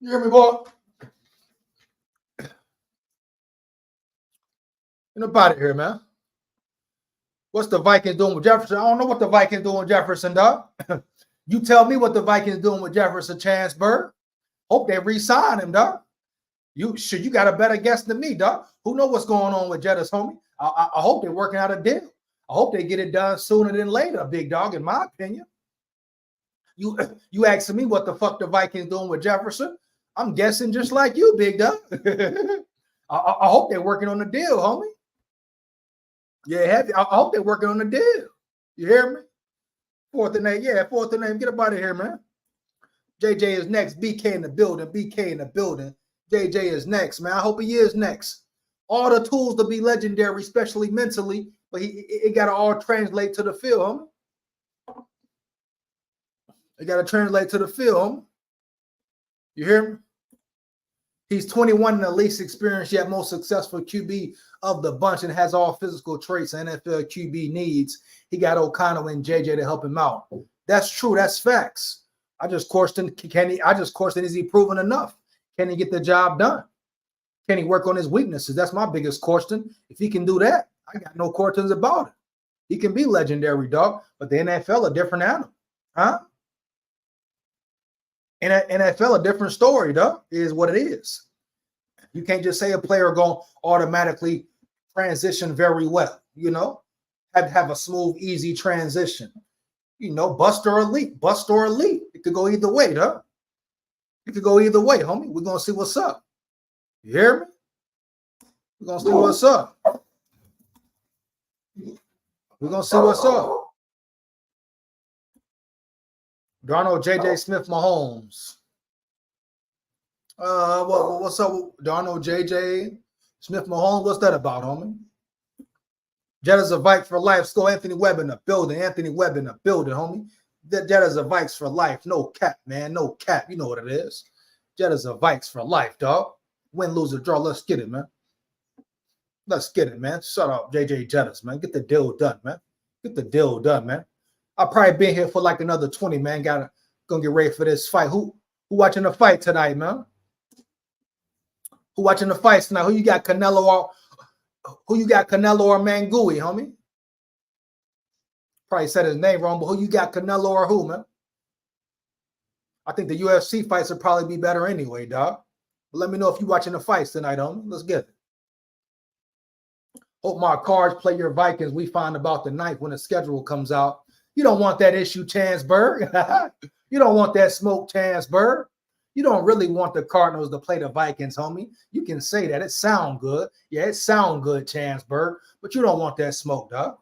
You hear me, boy? Get up out of here, man. What's the Vikings doing with Jefferson? I don't know what the Vikings doing with Jefferson, dog. You tell me what the Vikings doing with Jefferson Chancellor. Hope they re-sign him, dog. You got a better guess than me, dog. Who know what's going on with Jettas, homie? I hope they're working out a deal. I hope they get it done sooner than later, big dog, in my opinion. You asking me what the fuck the Vikings doing with Jefferson? I'm guessing just like you, big dog. I hope they're working on the deal, homie. Yeah, I hope they're working on the deal. You hear me? 4th and 8. Yeah, 4th and 8. Get up out of here, man. JJ is next. BK in the building. BK in the building. JJ is next, man. I hope he is next. All the tools to be legendary, especially mentally, but it got to all translate to the field, homie. It got to translate to the field, homie. You hear me? He's 21 and the least experienced yet most successful QB of the bunch and has all physical traits NFL QB needs. He got O'Connell and JJ to help him out. That's true. That's facts. I just questioned, is he proven enough? Can he get the job done? Can he work on his weaknesses? That's my biggest question. If he can do that, I got no questions about it. He can be legendary, dog, but the NFL a different animal. Huh? In NFL, a different story, dog, is what it is. You can't just say a player going to automatically transition very well, you know, have a smooth, easy transition. You know, bust or elite. It could go either way, huh? It could go either way, homie. We're going to see what's up. You hear me? We're going to see what's up. We're going to see what's up. Darnold, JJ Smith, Mahomes. What's up with Darnold, JJ Smith, Mahomes? What's that about, homie? Jettas are Vikes for life. Let's go Anthony Webb in the building. Homie. Jettas are Vikes for life. No cap, man. No cap. You know what it is. Jettas are Vikes for life, dog. Win, lose, or draw. Let's get it, man. Let's get it, man. Shut up, JJ Jettas, man. Get the deal done, man. Get the deal done, man. I'll probably be here for like another 20, man. Gonna get ready for this fight. Who watching the fight tonight, man? Who watching the fights tonight? Who you got, Canelo or Mangui, homie? Probably said his name wrong, but who you got, Canelo or who, man? I think the UFC fights would probably be better anyway, dog. But let me know if you watching the fights tonight, homie. Let's get it. Hope my cards play your Vikings. We find about the 9th when the schedule comes out. You don't want that issue, Chansberg. You don't want that smoke, Chansberg. You don't really want the Cardinals to play the Vikings, homie. You can say that. It sound good. Yeah, it sound good, Chansberg. But you don't want that smoke, dog.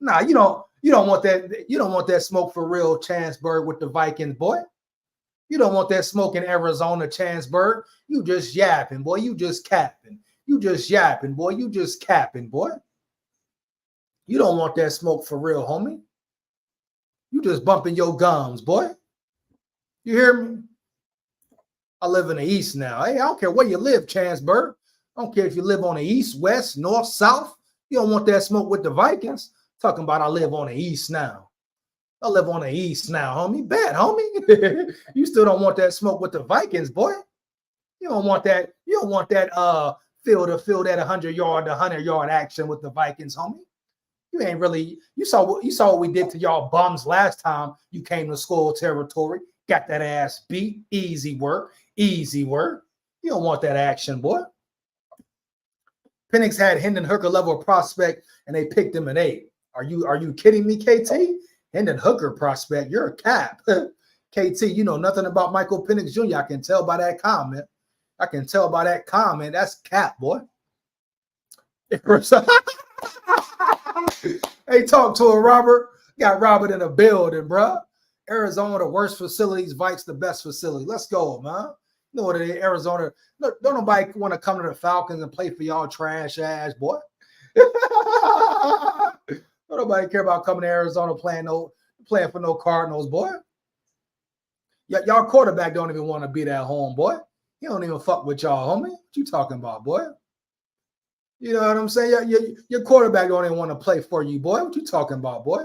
Nah, you don't want that. You don't want that smoke for real, Chansberg, with the Vikings, boy. You don't want that smoke in Arizona, Chansberg. You just yapping, boy. You just capping. You just yapping, boy. You just capping, boy. You don't want that smoke for real, homie. You just bumping your gums, boy. You hear me? I live in the East now. Hey, I don't care where you live, Chansberg. I don't care if you live on the East, West, North, South. You don't want that smoke with the Vikings. Talking about I live on the East now. I live on the East now, homie. Bad, homie. You still don't want that smoke with the Vikings, boy. You don't want that. You don't want that field that 100-yard action with the Vikings, homie. You ain't really. You saw what we did to y'all bums last time you came to school territory. Got that ass beat. Easy work. Easy work. You don't want that action, boy. Penix had Hendon Hooker level prospect, and they picked him at 8. Are you kidding me, KT? Hendon Hooker prospect, you're a cap. KT, you know nothing about Michael Penix Jr. I can tell by that comment. I can tell by that comment. That's cap, boy. Hey, talk to her, Robert. Got Robert in the building, bro. Arizona, the worst facilities. Vikes, the best facility. Let's go, man. You know what it is, Arizona. Look, don't nobody want to come to the Falcons and play for y'all trash ass, boy. Don't nobody care about coming to Arizona playing for no Cardinals, boy. Y'all quarterback don't even want to be at home, boy. He don't even fuck with y'all, homie. What you talking about, boy? You know what I'm saying? Your quarterback don't even want to play for you, boy. What you talking about, boy?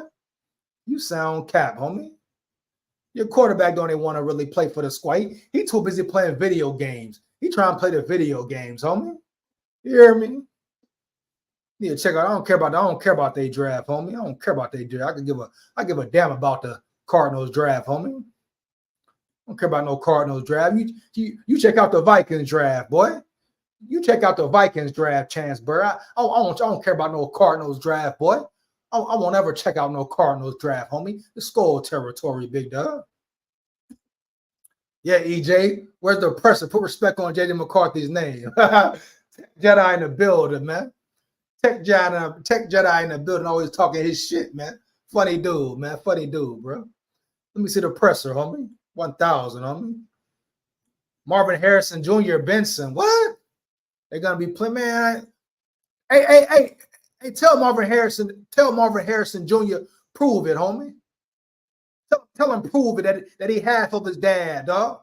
You sound cap, homie. Your quarterback don't even want to really play for the squad. He too busy playing video games. He trying to play the video games, homie. You hear me? Need to check out. I don't care about their draft, homie. I don't care about their draft. I give a damn about the Cardinals draft, homie. I don't care about no Cardinals draft. You check out the Vikings draft, boy. You check out the Vikings draft, Chansberg. I don't care about no Cardinals draft, boy. I won't ever check out no Cardinals draft, homie. The skull territory, big dog. Yeah, EJ. Where's the pressure? Put respect on JJ McCarthy's name. Jedi in the building, man. Tech Jedi in the building, always talking his shit, man. Funny dude, man. Funny dude, bro. Let me see the presser, homie. 1,000, homie. Marvin Harrison Jr. Benson. What? They're gonna be playing, man. Hey, tell Marvin Harrison Jr. prove it, homie. Tell him prove it that he half of his dad, dog.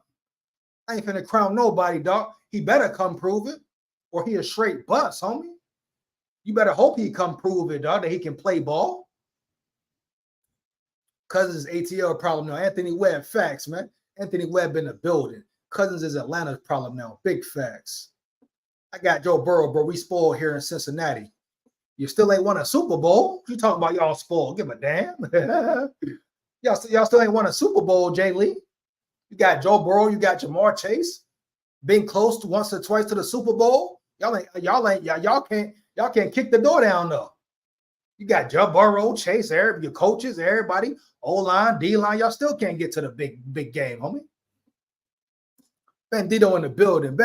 I ain't finna crown nobody, dog. He better come prove it, or he a straight bust, homie. You better hope he come prove it, dog, that he can play ball. Cousins ATL problem now. Anthony Webb, facts, man. Anthony Webb in the building. Cousins is Atlanta's problem now. Big facts. I got Joe Burrow, bro. We spoiled here in Cincinnati. You still ain't won a Super Bowl. You talking about y'all spoiled? Give a damn. y'all still ain't won a Super Bowl, Jay Lee. You got Joe Burrow. You got Jamar Chase. Been close to once or twice to the Super Bowl. Y'all can't kick the door down though. You got Joe Burrow, Chase, your coaches, everybody, O-line, D-line. Y'all still can't get to the big game, homie. Bandito in the building.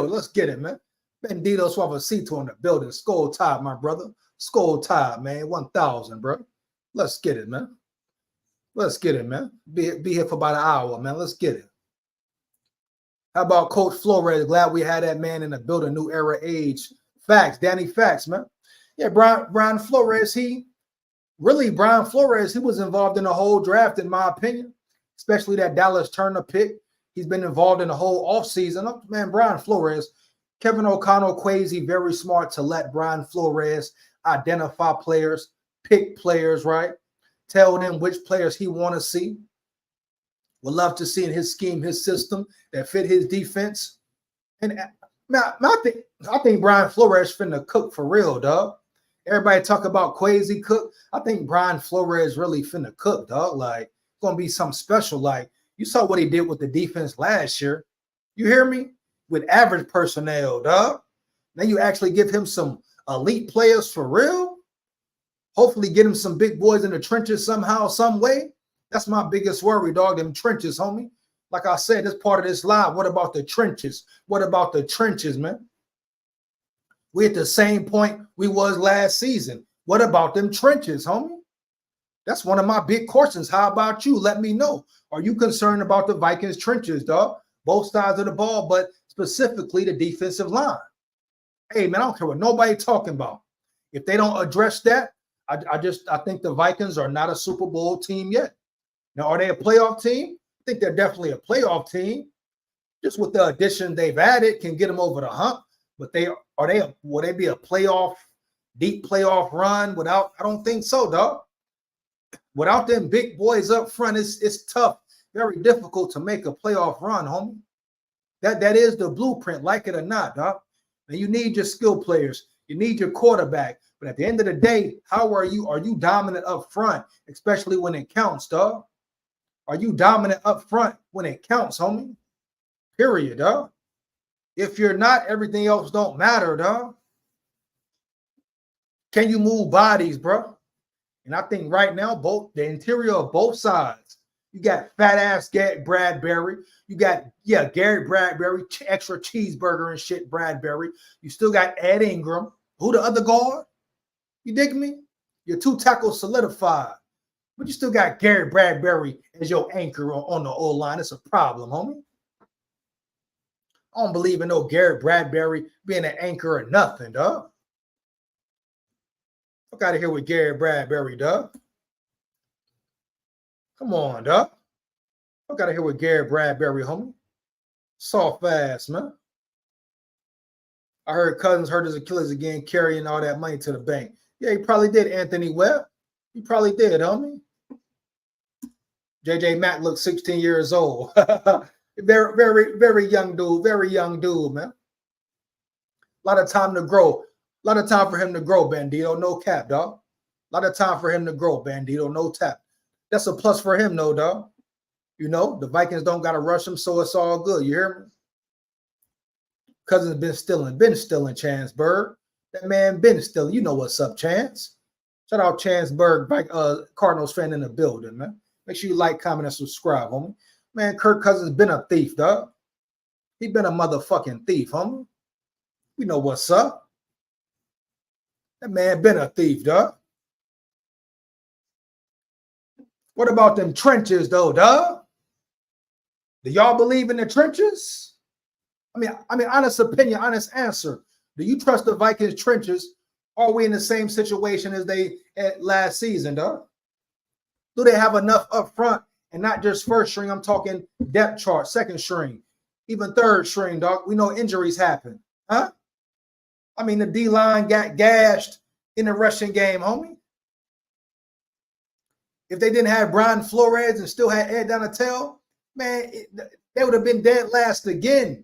Let's get it, man. Bandito Suavecito in the building. Skull Tide, my brother. Skull Tide, man. 1,000, bro. Let's get it, man. Be here for about an hour, man. Let's get it. How about Coach Flores? Glad we had that man in the building. New era age. Facts. Danny Facts, man. Yeah, Brian Flores, he was involved in the whole draft, in my opinion, especially that Dallas Turner pick. He's been involved in the whole offseason. Man, Brian Flores, Kevin O'Connell, Quasi, very smart to let Brian Flores identify players, pick players, right? Tell them which players he want to see. Would love to see in his scheme, his system that fit his defense. And I think Brian Flores finna cook for real, dog. Everybody talk about Quasi cook. I think Brian Flores really finna cook, dog. Like, it's gonna be something special. Like, you saw what he did with the defense last year. You hear me? With average personnel, dog. Now you actually give him some elite players for real. Hopefully get him some big boys in the trenches somehow, some way. That's my biggest worry, dog. Them trenches, homie. Like I said, this part of this live. What about the trenches? What about the trenches, man? We at the same point we was last season. What about them trenches, homie? That's one of my big questions. How about you? Let me know. Are you concerned about the Vikings trenches, dog? Both sides of the ball, but specifically the defensive line. Hey, man, I don't care what nobody talking about. If they don't address that, I think the Vikings are not a Super Bowl team yet. Now, are they a playoff team? I think they're definitely a playoff team. Just with the addition they've added can get them over the hump. But will they be a deep playoff run without? I don't think so, dog. Without them big boys up front, it's tough, very difficult to make a playoff run, homie. That is the blueprint, like it or not, dog. And you need your skill players. You need your quarterback. But at the end of the day, how are you? Are you dominant up front, especially when it counts, dog? Are you dominant up front when it counts, homie? Period, dog. If you're not, everything else don't matter, dog. Can you move bodies, bro? And I think right now, the interior of both sides, you got fat ass Garrett Bradbury. You got, Garrett Bradbury, extra cheeseburger and shit, Bradbury. You still got Ed Ingram. Who the other guard? You dig me? Your two tackles solidified. But you still got Garrett Bradbury as your anchor on the O-line. It's a problem, homie. I don't believe in no Garrett Bradbury being an anchor or nothing, dog. Fuck out of here with Garrett Bradbury, dog. Come on, dog. Fuck out of here with Garrett Bradbury, homie. Soft ass, man. I heard Cousins hurt his Achilles again, carrying all that money to the bank. Yeah, he probably did, Anthony Webb. He probably did, homie. JJ Mack looks 16 years old. Very, very, very young dude. Very young dude, man. A lot of time to grow. A lot of time for him to grow, Bandito. No cap, dog. A lot of time for him to grow, Bandito. No tap. That's a plus for him, though, dog. You know, the Vikings don't got to rush him, so it's all good. You hear me? Cousins been stealing Chance Bird. That man been stealing. You know what's up, Chance. Shout out Chance Bird, Cardinals fan in the building, man. Make sure you like, comment, and subscribe, homie. Man, Kirk Cousins been a thief, dog. He been a motherfucking thief, homie. We know what's up. That man been a thief, dog. What about them trenches, though, dog? Do y'all believe in the trenches? I mean, honest opinion, honest answer. Do you trust the Vikings trenches? Are we in the same situation as they at last season, dog? Do they have enough up front and not just first string? I'm talking depth chart, second string, even third string, dog. We know injuries happen, huh? I mean, the D-line got gashed in the rushing game, homie. If they didn't have Brian Flores and still had Ed Donatel, man, they would have been dead last again,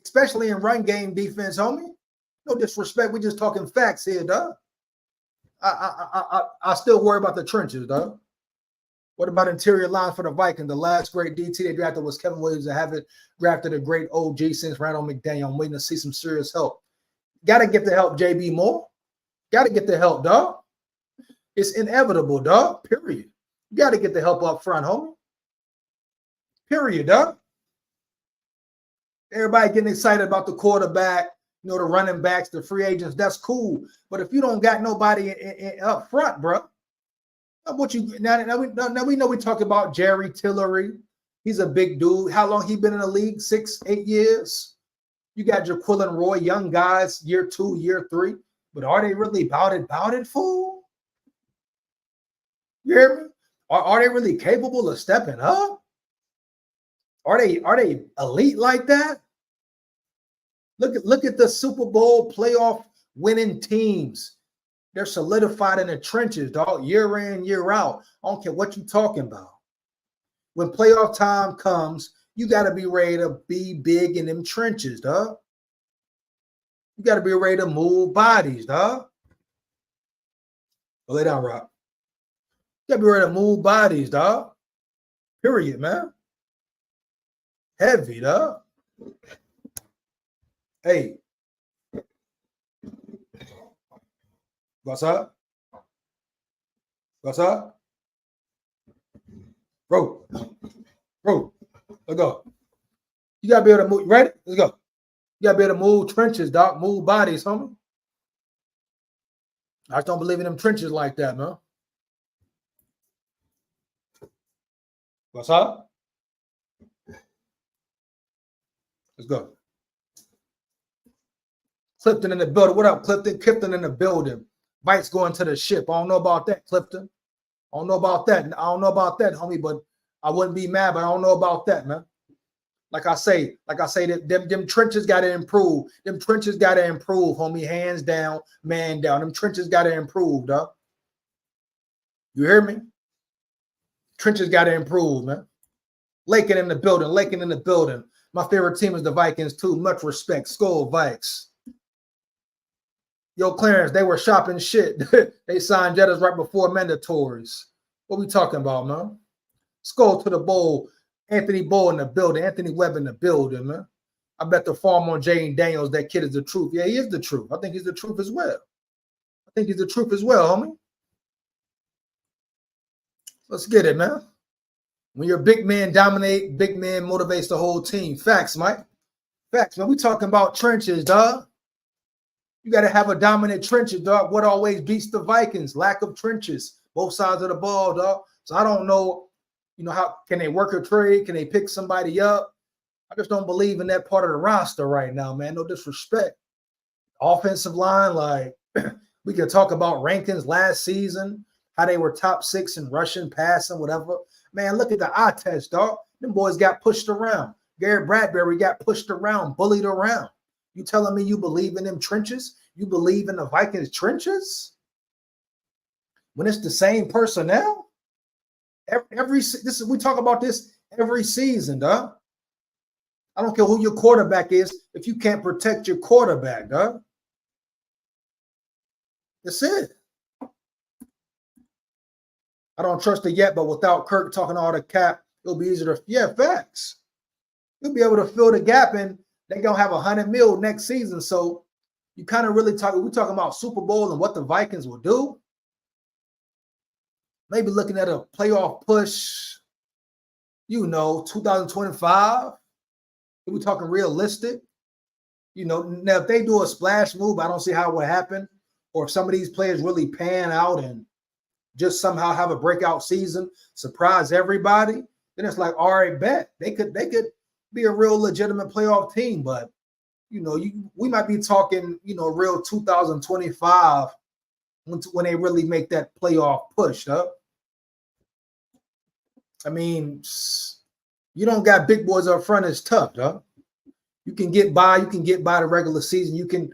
especially in run game defense, homie. No disrespect. We're just talking facts here, dog. I still worry about the trenches, dog. What about interior line for the Vikings? The last great DT they drafted was Kevin Williams. I haven't drafted a great OG since Randall McDaniel. I'm waiting to see some serious help. Got to get the help, JB Moore. Got to get the help, dog. It's inevitable, dog. Period. You got to get the help up front, homie. Period, dog. Everybody getting excited about the quarterback, you know, the running backs, the free agents. That's cool. But if you don't got nobody up front, bro, what you now we know we talk about Jerry Tillery. He's a big dude. How long he been in the league? 6, 8 years. You got Jaquilin Roy, young guys, year 2, year 3. But are they really about it, fool? You hear me? Are they really capable of stepping up? Are they elite like that? Look at the Super Bowl playoff winning teams. They're solidified in the trenches, dog, year in, year out. I don't care what you're talking about. When playoff time comes, you got to be ready to be big in them trenches, dog. You got to be ready to move bodies, dog. Lay down, Rock. You got to be ready to move bodies, dog. Period, man. Heavy, dog. Hey. What's up? What's up? Bro. Let's go. You got to be able to move. Ready? Let's go. You got to be able to move trenches, dog. Move bodies, homie. I just don't believe in them trenches like that, man. What's up? Let's go. Clifton in the building. What up, Clifton? Clifton in the building. Vikes going to the ship. I don't know about that, Clifton. I don't know about that. I don't know about that, homie, but I wouldn't be mad, but I don't know about that, man. Like I say, them trenches got to improve. Them trenches got to improve, homie. Hands down, man down. Them trenches got to improve, dog. You hear me? Trenches got to improve, man. Lakin in the building. Lakin in the building. My favorite team is the Vikings, too. Much respect. Skol, Vikes. Yo, Clarence, they were shopping shit. They signed Jettas right before mandatories. What we talking about, man? Skol to the bowl. Anthony Bow in the building. Anthony Webb in the building, man. I bet the farm on Jane Daniels, that kid is the truth. Yeah, he is the truth. I think he's the truth as well. Homie. Let's get it, man. When your big man dominate, big man motivates the whole team. Facts, Mike. Facts, man. We talking about trenches, dog. You got to have a dominant trenches, dog. What always beats the Vikings? Lack of trenches. Both sides of the ball, dog. So I don't know, how can they work a trade? Can they pick somebody up? I just don't believe in that part of the roster right now, man. No disrespect. Offensive line, like we could talk about rankings last season, how they were top 6 in rushing, passing, whatever. Man, look at the eye test, dog. Them boys got pushed around. Garrett Bradbury got pushed around, bullied around. You telling me you believe in them trenches? You believe in the Vikings trenches? When it's the same personnel? We talk about this every season, dog. I don't care who your quarterback is if you can't protect your quarterback, dog. That's it. I don't trust it yet, but without Kirk talking all the cap, it'll be easier to, yeah, facts. You'll be able to fill the gap, and they're going to have $100 million next season. So you kind of really we're talking about Super Bowl and what the Vikings will do. Maybe looking at a playoff push, 2025. We're talking realistic. Now if they do a splash move, I don't see how it would happen. Or if some of these players really pan out and just somehow have a breakout season, surprise everybody, then it's like, all right, bet. They could be a real legitimate playoff team. But, we might be talking, real 2025 when they really make that playoff push up. I mean, you don't got big boys up front. It's tough, dog. You can get by. You can get by the regular season. You can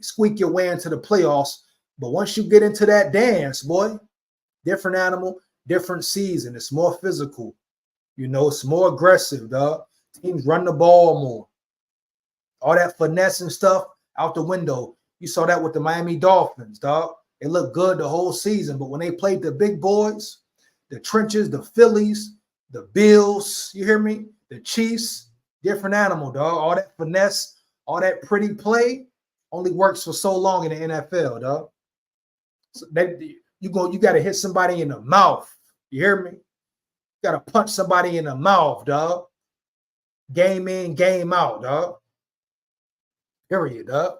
squeak your way into the playoffs. But once you get into that dance, boy, different animal, different season. It's more physical. It's more aggressive, dog. Teams run the ball more. All that finesse and stuff out the window. You saw that with the Miami Dolphins, dog. They looked good the whole season. But when they played the big boys, the trenches, the Phillies, the Bills, you hear me? The Chiefs, different animal, dog. All that finesse, all that pretty play only works for so long in the NFL, dog. So you got to hit somebody in the mouth. You hear me? You got to punch somebody in the mouth, dog. Game in, game out, dog. Period, dog.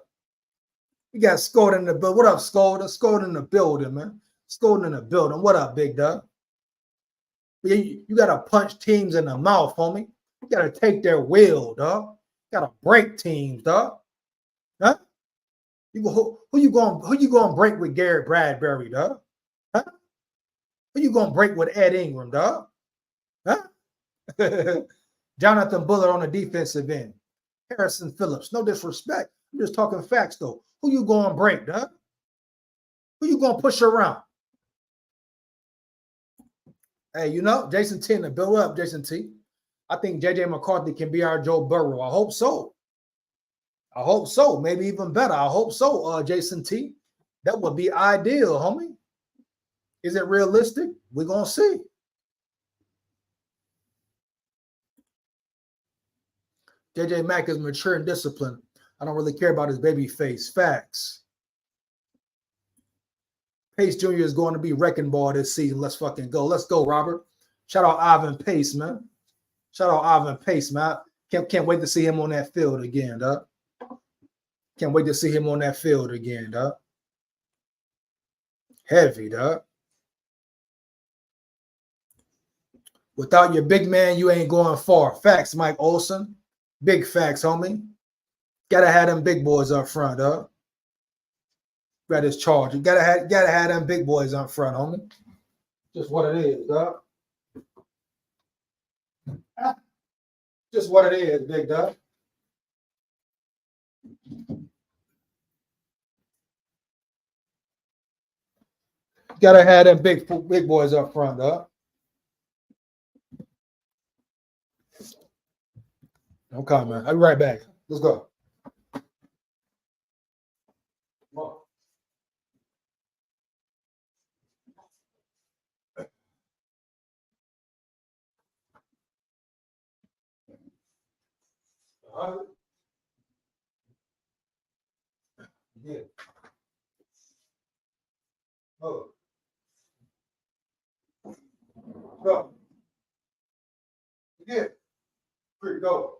We got Scold in the building. What up, Scold? Scold in the building, man. Scold in the building. What up, big dog? You got to punch teams in the mouth, homie. You got to take their will, dog. You got to break teams, dog. Huh? Who you going to break with Garrett Bradbury, dog? Huh? Who you going to break with Ed Ingram, dog? Huh? Jonathan Bullard on the defensive end. Harrison Phillips. No disrespect. I'm just talking facts, though. Who you going to break, Doug? Who you going to push around? Hey, you know, Jason T, to build up, Jason T. I think JJ McCarthy can be our Joe Burrow. I hope so. I hope so. Maybe even better. I hope so, Jason T. That would be ideal, homie. Is it realistic? We're going to see. JJ Mack is mature and disciplined. I don't really care about his baby face. Facts. Pace Jr. is going to be wrecking ball this season. Let's fucking go. Let's go, Robert. Shout out Ivan Pace, man. Shout out Ivan Pace, man. Can't wait to see him on that field again, dog. Can't wait to see him on that field again, dog. Heavy, dog. Without your big man, you ain't going far. Facts, Mike Olson. Big facts, homie. Gotta have them big boys up front, dog. Got his charge. You gotta have them big boys up front, homie. Just what it is, dog. Just what it is, big dog. Gotta have them big boys up front, dog. Okay, man. I'll be right back. Let's go. Yeah. Oh. Go. Yeah. Free, go.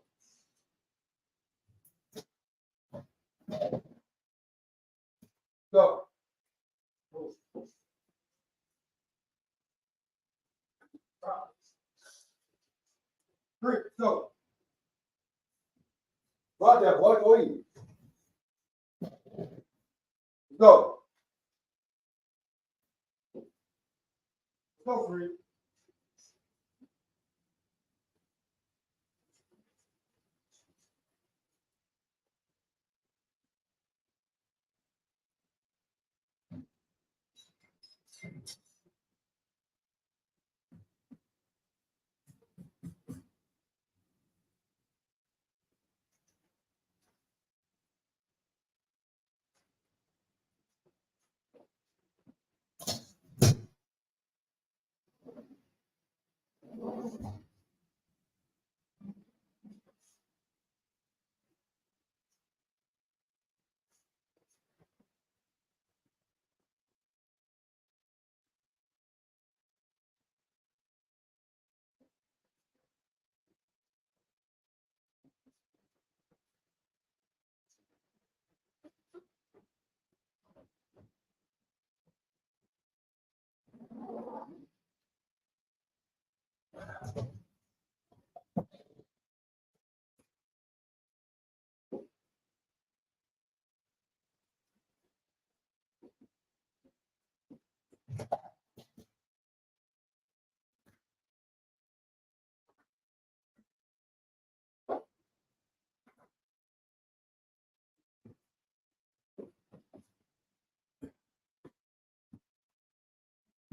Go. Free, go. Right there, boy. Go eat. Go. Go, free.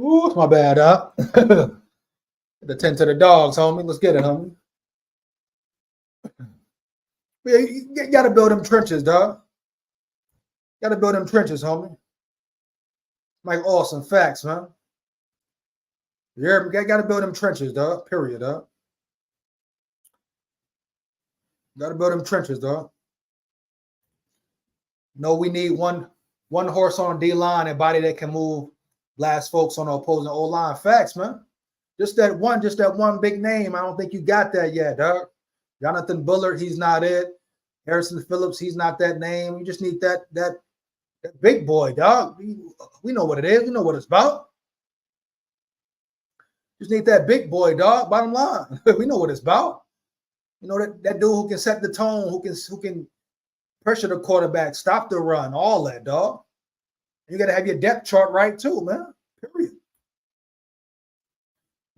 Ooh, it's my bad, huh? Attend to the dogs, homie. Let's get it, homie. Yeah, you gotta build them trenches, dog. Gotta build them trenches, homie. Mike Awesome, facts, man. You gotta build them trenches, dog. Period, dog. Gotta build them trenches, dog. No, we need one horse on D-line and body that can move blast folks on the opposing O-line. Facts, man. Just that one big name. I don't think you got that yet, dog. Jonathan Bullard, he's not it. Harrison Phillips, he's not that name. You just need that big boy, dog. We know what it is. We know what it's about. Just need that big boy, dog. Bottom line. We know what it's about. You know, that dude who can set the tone, who can pressure the quarterback, stop the run, all that, dog. You got to have your depth chart right too, man. Period.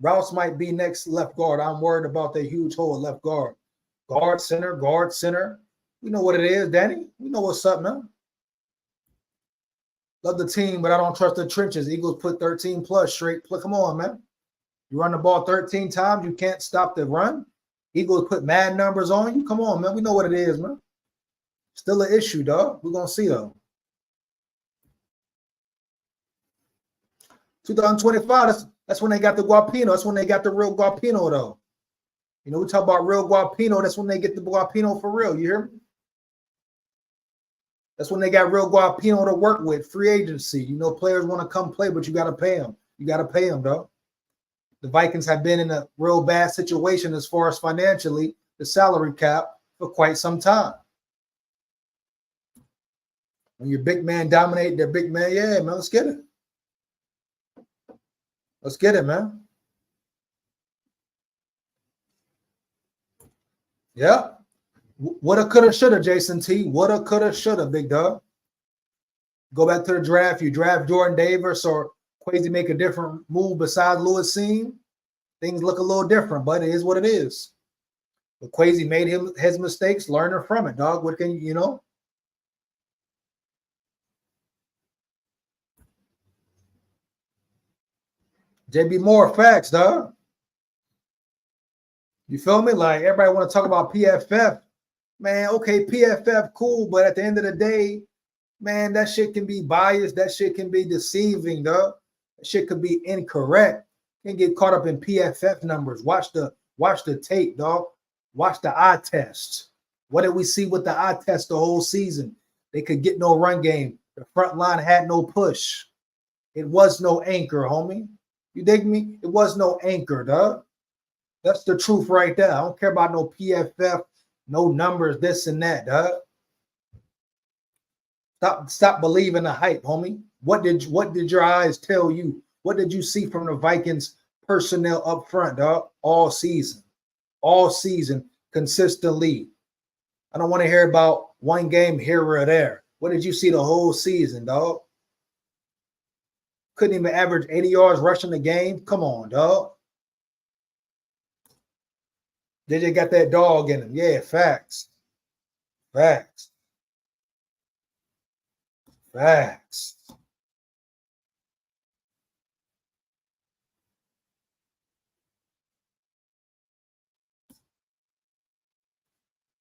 Rouse might be next left guard. I'm worried about that huge hole at left guard. Guard, center, guard, center. You know what it is, Danny. You know what's up, man. Love the team, but I don't trust the trenches. Eagles put 13 plus straight. Come on, man. You run the ball 13 times, you can't stop the run. Eagles put mad numbers on you. Come on, man. We know what it is, man. Still an issue, dog. We're going to see, though. 2025, that's when they got the Guapino. That's when they got the real Guapino, though. You know, we talk about real Guapino. That's when they get the Guapino for real. You hear me? That's when they got real Guapino to work with. Free agency. You know, players want to come play, but you got to pay them. You got to pay them, though. The Vikings have been in a real bad situation as far as financially, the salary cap, for quite some time. When your big man dominate their big man, yeah, man, let's get it. Let's get it, man. Yeah. Woulda, coulda, shoulda, Jason T. Woulda, coulda, shoulda, big dog. Go back to the draft. You draft Jordan Davis or Quasi make a different move besides Lewis Seam. Things look a little different, but it is what it is. But Quasi made his mistakes, learning from it, dog. What can you know? JB Moore, facts, dog. You feel me? Like, everybody want to talk about PFF. Man, okay, PFF, cool, but at the end of the day, man, that shit can be biased. That shit can be deceiving, dog. That shit could be incorrect. Can't get caught up in PFF numbers. Watch the tape, dog. Watch the eye test. What did we see with the eye test the whole season? They could get no run game. The front line had no push. It was no anchor, homie. You dig me? It was no anchor, dog. That's the truth right there. I don't care about no PFF, no numbers, this and that, dog. Stop believing the hype, homie. What did your eyes tell you? What did you see from the Vikings personnel up front, dog? All season, consistently. I don't want to hear about one game here or there. What did you see the whole season, dog? Couldn't even average 80 yards rushing the game. Come on, dog. JJ got that dog in him. Yeah, facts. Facts. Facts.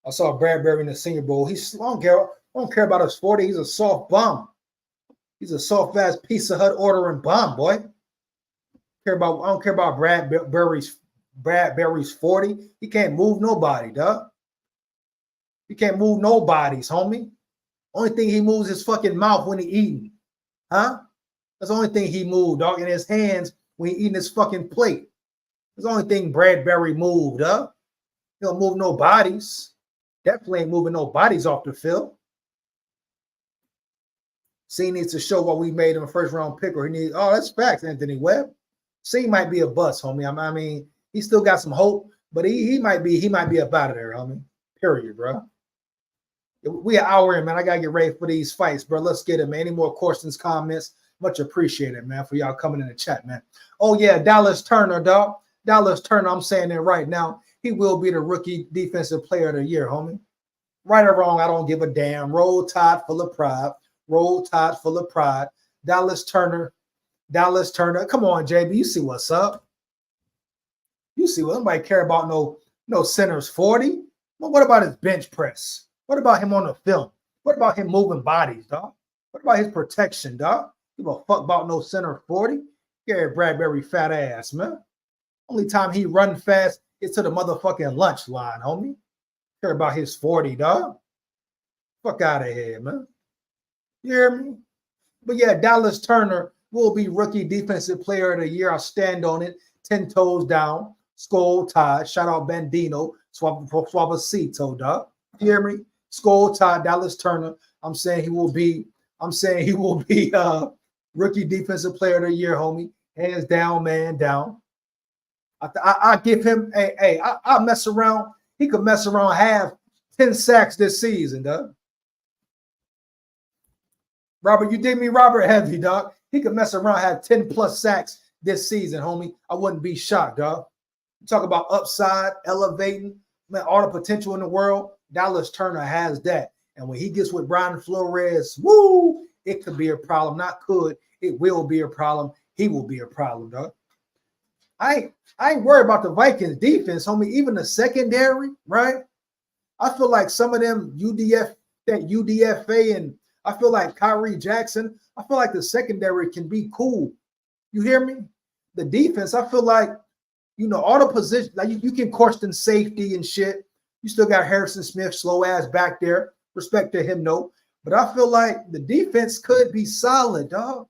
I saw Bradbury in the Senior Bowl. I don't care about his 40. He's a soft bum. He's a soft ass piece of hut ordering bum, boy. I don't care about Bradbury's 40. He can't move nobody, dog. He can't move nobody's, homie. Only thing he moves is fucking mouth when he eating. Huh? That's the only thing he moved, dog, in his hands when he eating his fucking plate. That's the only thing Bradbury moved, huh? He don't move no bodies. Definitely ain't moving no bodies off the field. C needs to show what we made him a first round pick, or he needs, that's facts, Anthony Webb. C might be a bust, homie. I mean, he still got some hope, but he might be up out of there, homie. Period, bro. We an hour in, man. I gotta get ready for these fights, bro. Let's get it, man. Any more questions, comments? Much appreciated, man, for y'all coming in the chat, man. Oh yeah, Dallas Turner, dog. Dallas Turner, I'm saying it right now. He will be the rookie defensive player of the year, homie. Right or wrong, I don't give a damn. Roll Tide full of pride. Roll Tide full of pride. Dallas Turner. Come on, JB. You see what's up. You see what nobody care about no centers 40. Well, what about his bench press? What about him on the film? What about him moving bodies, dog? What about his protection, dog? Give a fuck about no center 40. Gary Bradbury fat ass, man. Only time he run fast is to the motherfucking lunch line, homie. Care about his 40, dog. Fuck out of here, man. You hear me? But yeah, Dallas Turner will be rookie defensive player of the year. I'll stand on it. 10 toes down. Skull Tide. Shout out Bandino. Suavecito, dog. You hear me? Skull Tide, Dallas Turner. I'm saying he will be rookie defensive player of the year, homie. Hands down, man down. I give him I mess around. He could mess around, have 10 sacks this season, dog. Robert, you dig me? Robert Heavy, dog. He could mess around, have 10 plus sacks this season, homie, I wouldn't be shocked, dog. Talk about upside, elevating, man, all the potential in the world. Dallas Turner has that. And when he gets with Brian Flores, woo, it could be a problem. Not could, it will be a problem. He will be a problem, dog. I ain't worried about the Vikings defense, homie. Even the secondary, right? I feel like some of them UDFA, and I feel like Kyrie Jackson, I feel like the secondary can be cool. You hear me? The defense, I feel like, you know, all the positions, like you can question safety and shit. You still got Harrison Smith, slow ass back there. Respect to him, no. But I feel like the defense could be solid, dog.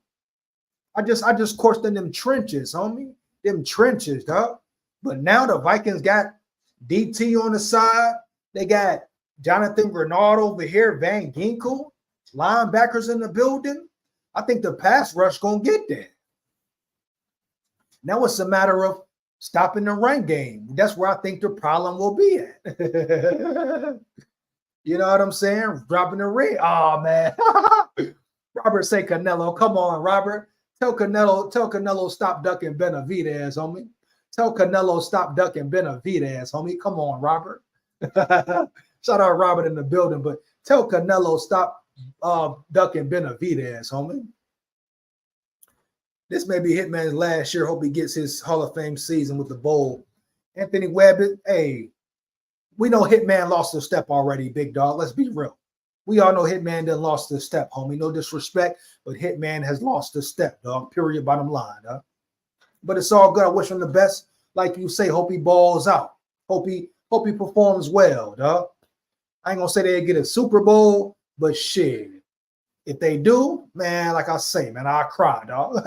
I just question them trenches, homie. Them trenches, dog. But now the Vikings got DT on the side. They got Jonathan Grenard over here, Van Ginkel, linebackers in the building. I think the pass rush gonna get there. Now it's a matter of stopping the run game. That's where I think the problem will be at. You know what I'm saying? Dropping the ring. Oh man. Robert say Canelo. Come on, Robert. Tell Canelo stop ducking Benavidez, homie. Tell Canelo stop ducking Benavidez, homie. Come on, Robert. Shout out Robert in the building, but tell Canelo stop ducking Benavidez, homie. This may be Hitman's last year. Hope he gets his Hall of Fame season with the bowl. Anthony Webb, hey, we know Hitman lost a step already, big dog. Let's be real. We all know Hitman done lost a step, homie. No disrespect, but Hitman has lost a step, dog. Period, bottom line, dog. But it's all good. I wish him the best. Like you say, hope he balls out. Hope he performs well, dog. I ain't gonna say they get a Super Bowl, but shit. If they do, man, like I say, man, I'll cry, dog.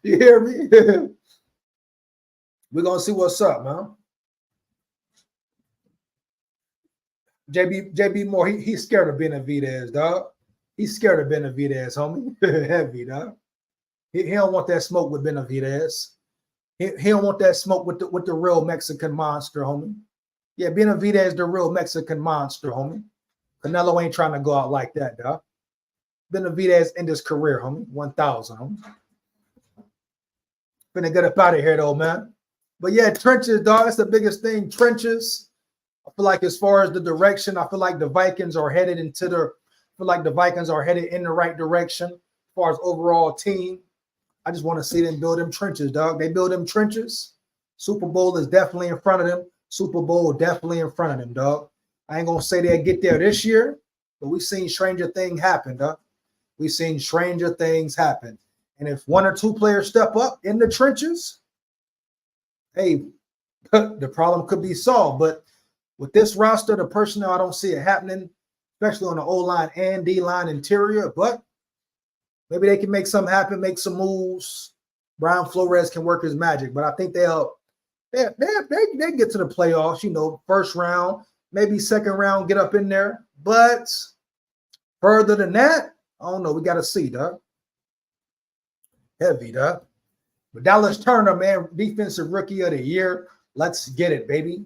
You hear me? We're gonna see what's up, man. JB Moore, he's scared of Benavidez, dog. He's scared of Benavidez, homie. Heavy, dog. He don't want that smoke with Benavidez. He don't want that smoke with the real Mexican monster, homie. Yeah, Benavidez the real Mexican monster, homie. Canelo ain't trying to go out like that, dog. Benavidez end his career, homie. 1,000, homie. Finna get up out of here, though, man. But yeah, trenches, dog. That's the biggest thing. Trenches. I feel like as far as the direction, I feel like the Vikings are headed in the right direction as far as overall team. I just want to see them build them trenches, dog. They build them trenches. Super Bowl is definitely in front of them. Super Bowl definitely in front of them, dog. I ain't gonna say they'll get there this year, but we've seen stranger things happen, dog. We've seen stranger things happen. And if one or two players step up in the trenches, hey, the problem could be solved. But with this roster, the personnel, I don't see it happening, especially on the O-line and D-line interior. But maybe they can make something happen, make some moves. Brian Flores can work his magic. But I think they get to the playoffs, you know, first round, maybe second round, get up in there. But further than that, I don't know. We got to see, dog. Heavy, dog. But Dallas Turner, man, defensive rookie of the year. Let's get it, baby.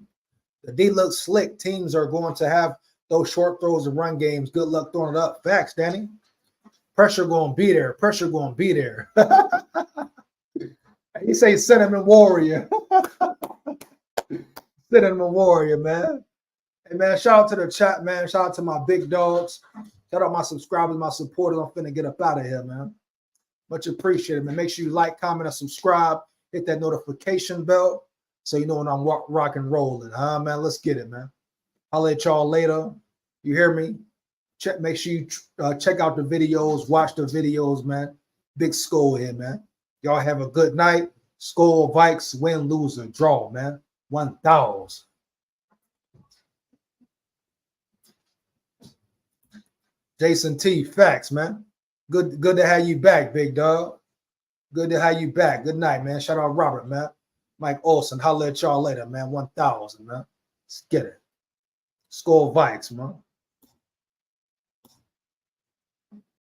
The D looks slick. Teams are going to have those short throws and run games. Good luck throwing it up. Facts, Danny. Pressure going to be there. Pressure going to be there. He say Cinnamon Warrior. Cinnamon Warrior, man. Hey, man, shout out to the chat, man. Shout out to my big dogs. Shout out my subscribers, my supporters. I'm finna get up out of here, man. Much appreciated, man. Make sure you like, comment, and subscribe. Hit that notification bell so you know when I'm rock and rolling. Man, let's get it, man. I'll let y'all later. You hear me? Make sure you check out the videos, watch the videos, man. Big Skull here, man. Y'all have a good night. Skull, Vikes, win, lose, or draw, man. 1,000. Jason T, facts, man. Good to have you back, big dog. Good to have you back. Good night, man. Shout out Robert, man. Mike Olson, holla at y'all later, man. 1,000, man. Let's get it. Skull Vikes, man.